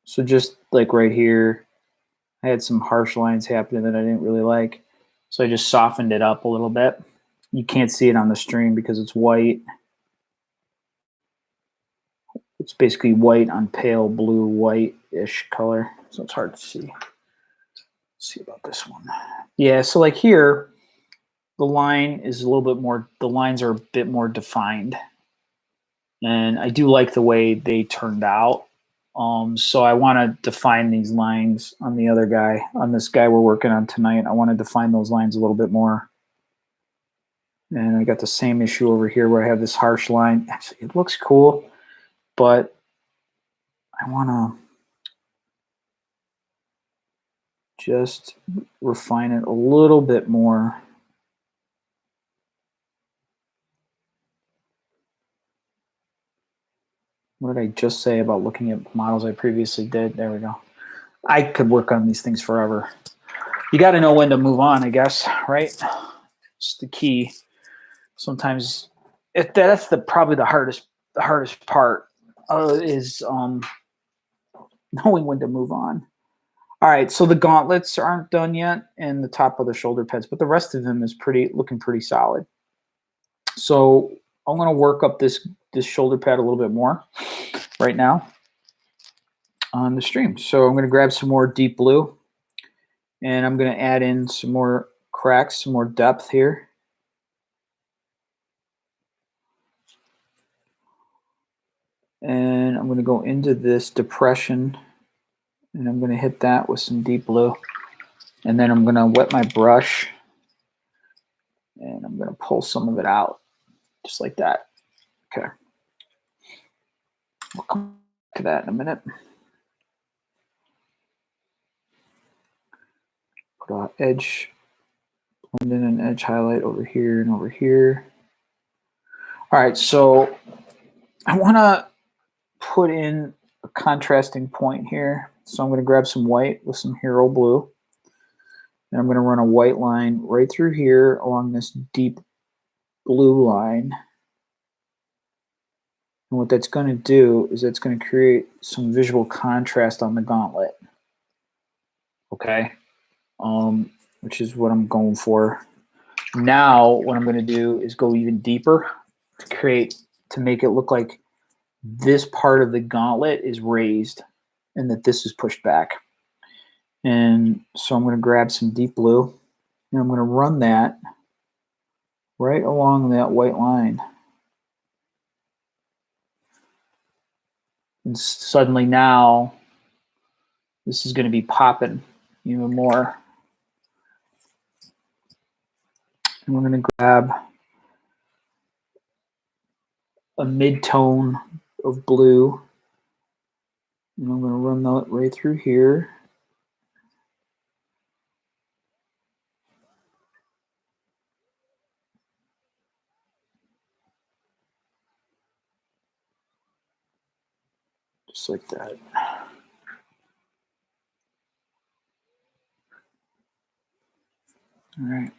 Speaker 1: So just like right here, I had some harsh lines happening that I didn't really like. So I just softened it up a little bit. You can't see it on the stream because it's white. It's basically white on pale blue, white-ish color. So it's hard to see. Let's see about this one. Yeah, so like here, the line is a little bit more, the lines are a bit more defined. And I do like the way they turned out. So I want to define these lines on the other guy, on this guy we're working on tonight. I want to define those lines a little bit more. And I got the same issue over here where I have this harsh line. Actually, it looks cool, but I want to just refine it a little bit more. What did I just say about looking at models I previously did? There we go. I could work on these things forever. You got to know when to move on, I guess, right? It's the key. Sometimes that's probably the hardest part is knowing when to move on. All right, so the gauntlets aren't done yet, and the top of the shoulder pads, but the rest of them is looking pretty solid. So I'm going to work up this shoulder pad a little bit more right now on the stream. So I'm going to grab some more deep blue, and I'm going to add in some more cracks, some more depth here. And I'm going to go into this depression, and I'm going to hit that with some deep blue. And then I'm going to wet my brush, and I'm going to pull some of it out, just like that. Okay. We'll come back to that in a minute. Put an edge, blend in an edge highlight over here and over here. All right, so I want to put in a contrasting point here. So I'm going to grab some white with some hero blue. And I'm going to run a white line right through here along this deep blue line. And what that's going to do is it's going to create some visual contrast on the gauntlet. Okay, which is what I'm going for. Now what I'm going to do is go even deeper to make it look like this part of the gauntlet is raised and that this is pushed back. And so I'm going to grab some deep blue, and I'm going to run that right along that white line. And suddenly now this is going to be popping even more. And we're going to grab a mid-tone of blue, and I'm going to run that right through here. Just like that. All right.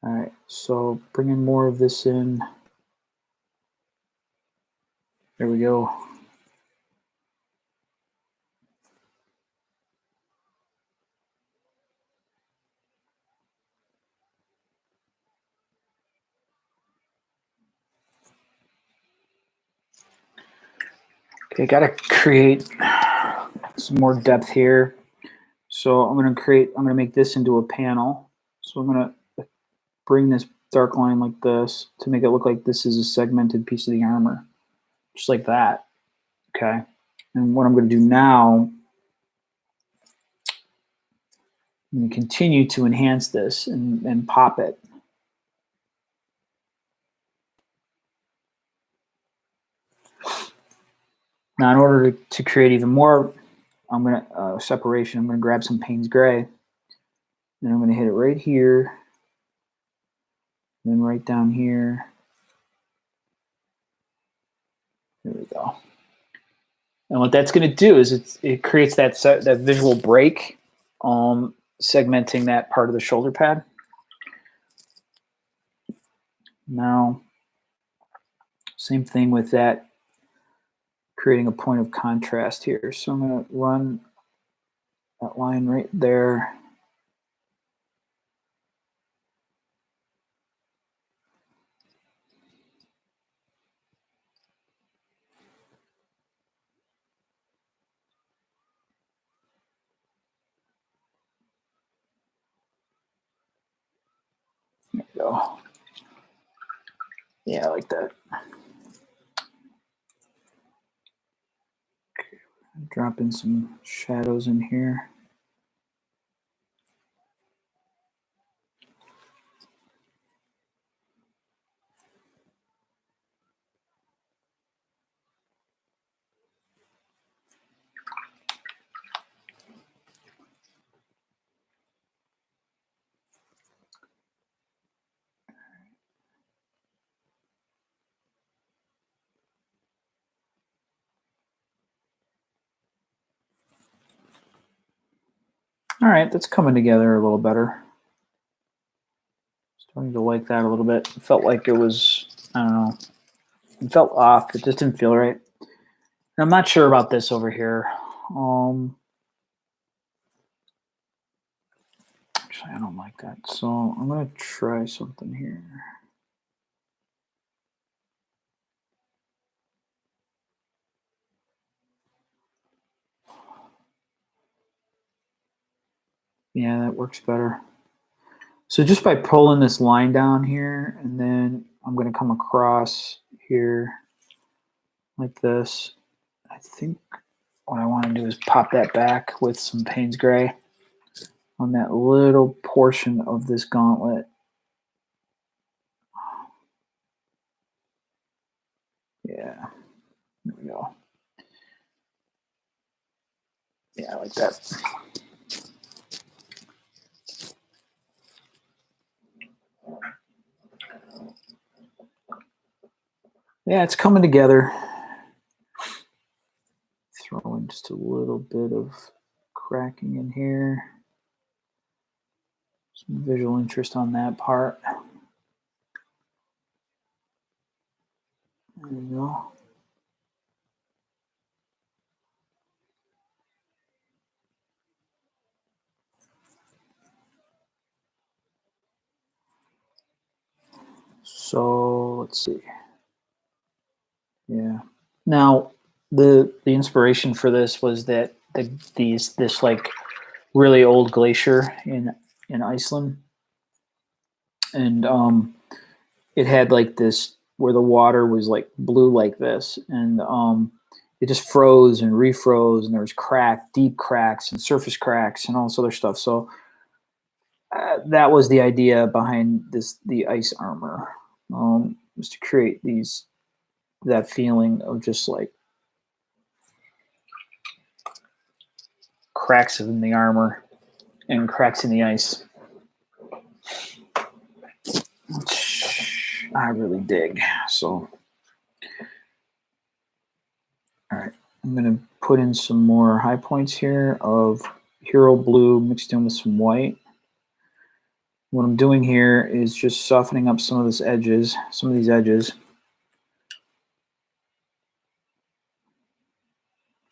Speaker 1: All right, so bringing more of this in. There we go. Okay, got to create some more depth here. So I'm going to make this into a panel. So I'm going to bring this dark line like this to make it look like this is a segmented piece of the armor, just like that. Okay. And what I'm going to do now, I'm going to continue to enhance this and pop it. Now, in order to create even more, I'm going to separation. I'm going to grab some Payne's Gray, and I'm going to hit it right here, then right down here. There we go. And what that's going to do is it creates that visual break, segmenting that part of the shoulder pad. Now, same thing with that, creating a point of contrast here. So I'm going to run that line right there. There we go. Yeah, like that. Okay. Drop in some shadows in here. All right, that's coming together a little better. Starting to like that a little bit. It felt like it was, I don't know, it felt off. It just didn't feel right. And I'm not sure about this over here. Actually, I don't like that. So I'm going to try something here. Yeah, that works better. So just by pulling this line down here, and then I'm going to come across here like this. I think what I want to do is pop that back with some Payne's Gray on that little portion of this gauntlet. Yeah, there we go. Yeah, like that. Yeah, it's coming together. Throw in just a little bit of cracking in here. Some visual interest on that part. There we go. So let's see. Yeah. Now the inspiration for this was that this like really old glacier in Iceland, and it had like this where the water was like blue like this, and it just froze and refroze, and there was deep cracks and surface cracks and all this other stuff. So that was the idea behind the ice armor, was to create that feeling of just like cracks in the armor and cracks in the ice, which I really dig. So, all right, I'm going to put in some more high points here of Hero Blue mixed in with some white. What I'm doing here is just softening up some of these edges.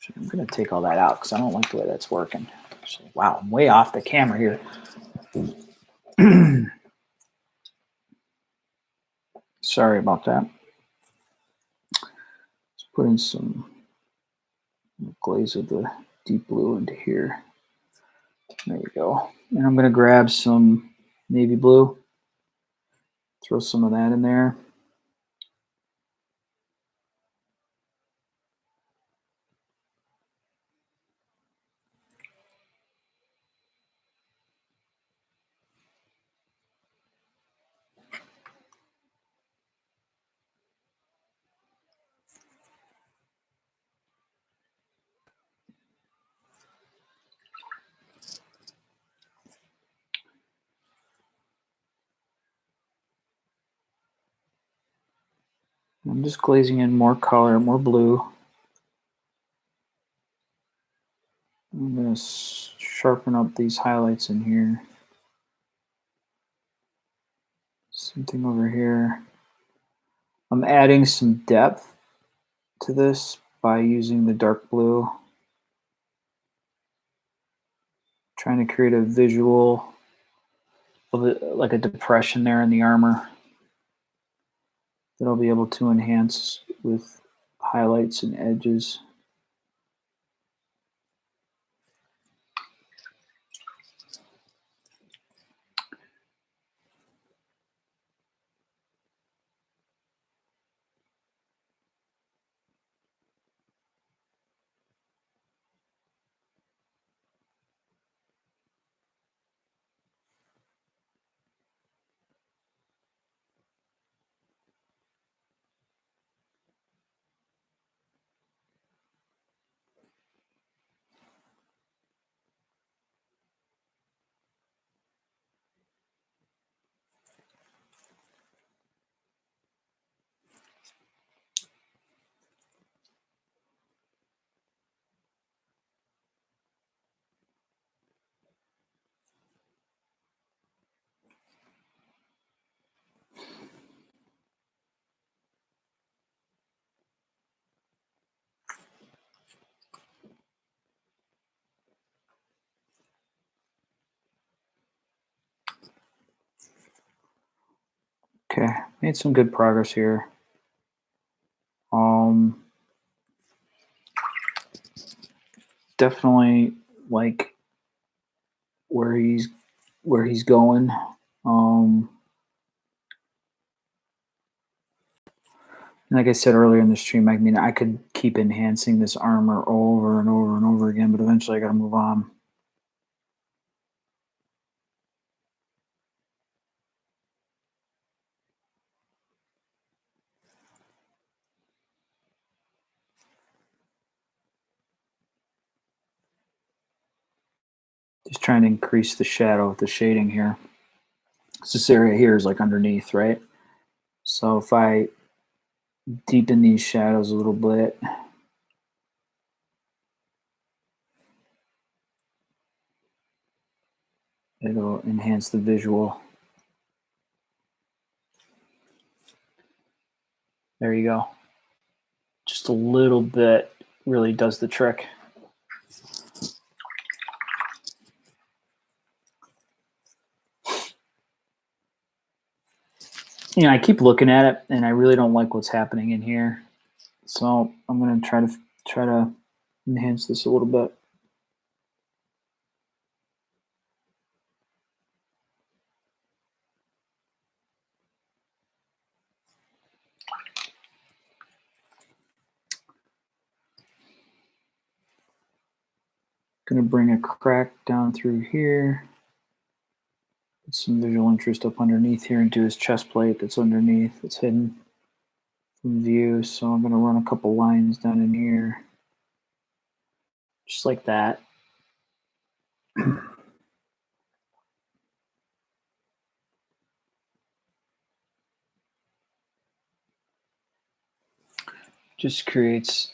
Speaker 1: So I'm going to take all that out because I don't like the way that's working. So, wow, I'm way off the camera here. Sorry about that. Let's put in some glaze of the deep blue into here. There we go. And I'm going to grab some navy blue, throw some of that in there. I'm just glazing in more color, more blue. I'm going to sharpen up these highlights in here. Something over here. I'm adding some depth to this by using the dark blue. Trying to create a visual of it, like a depression there in the armor that I'll be able to enhance with highlights and edges. Made some good progress here. Definitely like where he's going. And like I said earlier in the stream, I mean, I could keep enhancing this armor over and over and over again, but eventually I got to move on. Just trying to increase the shadow with the shading here. So this area here is like underneath, right? So if I deepen these shadows a little bit, it'll enhance the visual. There you go. Just a little bit really does the trick. You know, I keep looking at it, and I really don't like what's happening in here. So I'm going to try to enhance this a little bit. Going to bring a crack down through here. Put some visual interest up underneath here into his chest plate that's underneath, that's hidden from view. So I'm going to run a couple lines down in here, just like that. Just creates,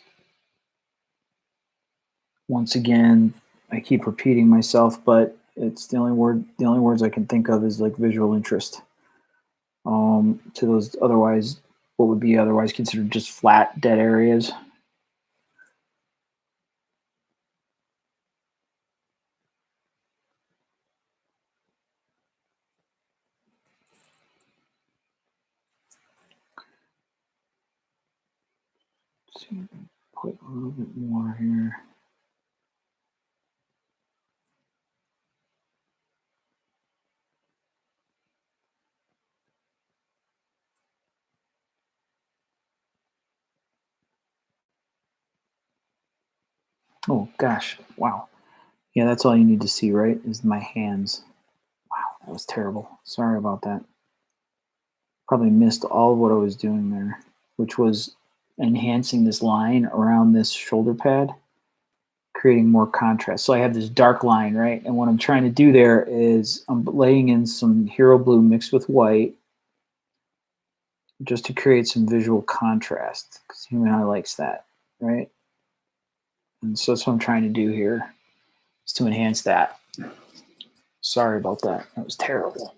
Speaker 1: once again, I keep repeating myself, but it's the only words I can think of is like visual interest. To those otherwise, what would be otherwise considered just flat, dead areas. Let's see, put a little bit more here. Oh gosh, wow. Yeah, that's all you need to see, right? Is my hands. Wow, that was terrible. Sorry about that. Probably missed all of what I was doing there, which was enhancing this line around this shoulder pad, creating more contrast. So I have this dark line, right? And what I'm trying to do there is I'm laying in some hero blue mixed with white just to create some visual contrast, because human eye likes that, right? And so that's what I'm trying to do here, is to enhance that. Sorry about that. That was terrible.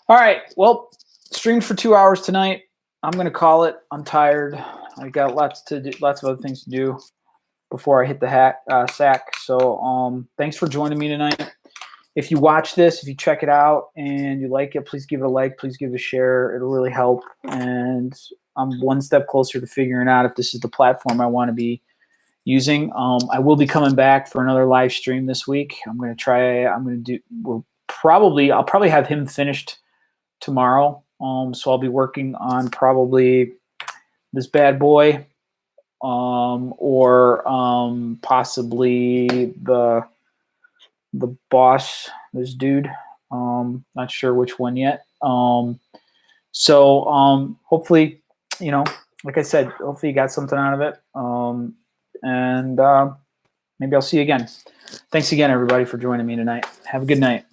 Speaker 1: All right. Well, streamed for 2 hours tonight. I'm going to call it. I'm tired. I got lots of other things to do before I hit the sack. So thanks for joining me tonight. If you watch this, if you check it out and you like it, please give it a like. Please give it a share. It'll really help. And I'm one step closer to figuring out if this is the platform I want to be using. I will be coming back for another live stream this week. I'll probably have him finished tomorrow. So I'll be working on probably this bad boy, or possibly the boss, this dude. Not sure which one yet. So hopefully, like I said, hopefully you got something out of it. And maybe I'll see you again. Thanks again, everybody, for joining me tonight. Have a good night.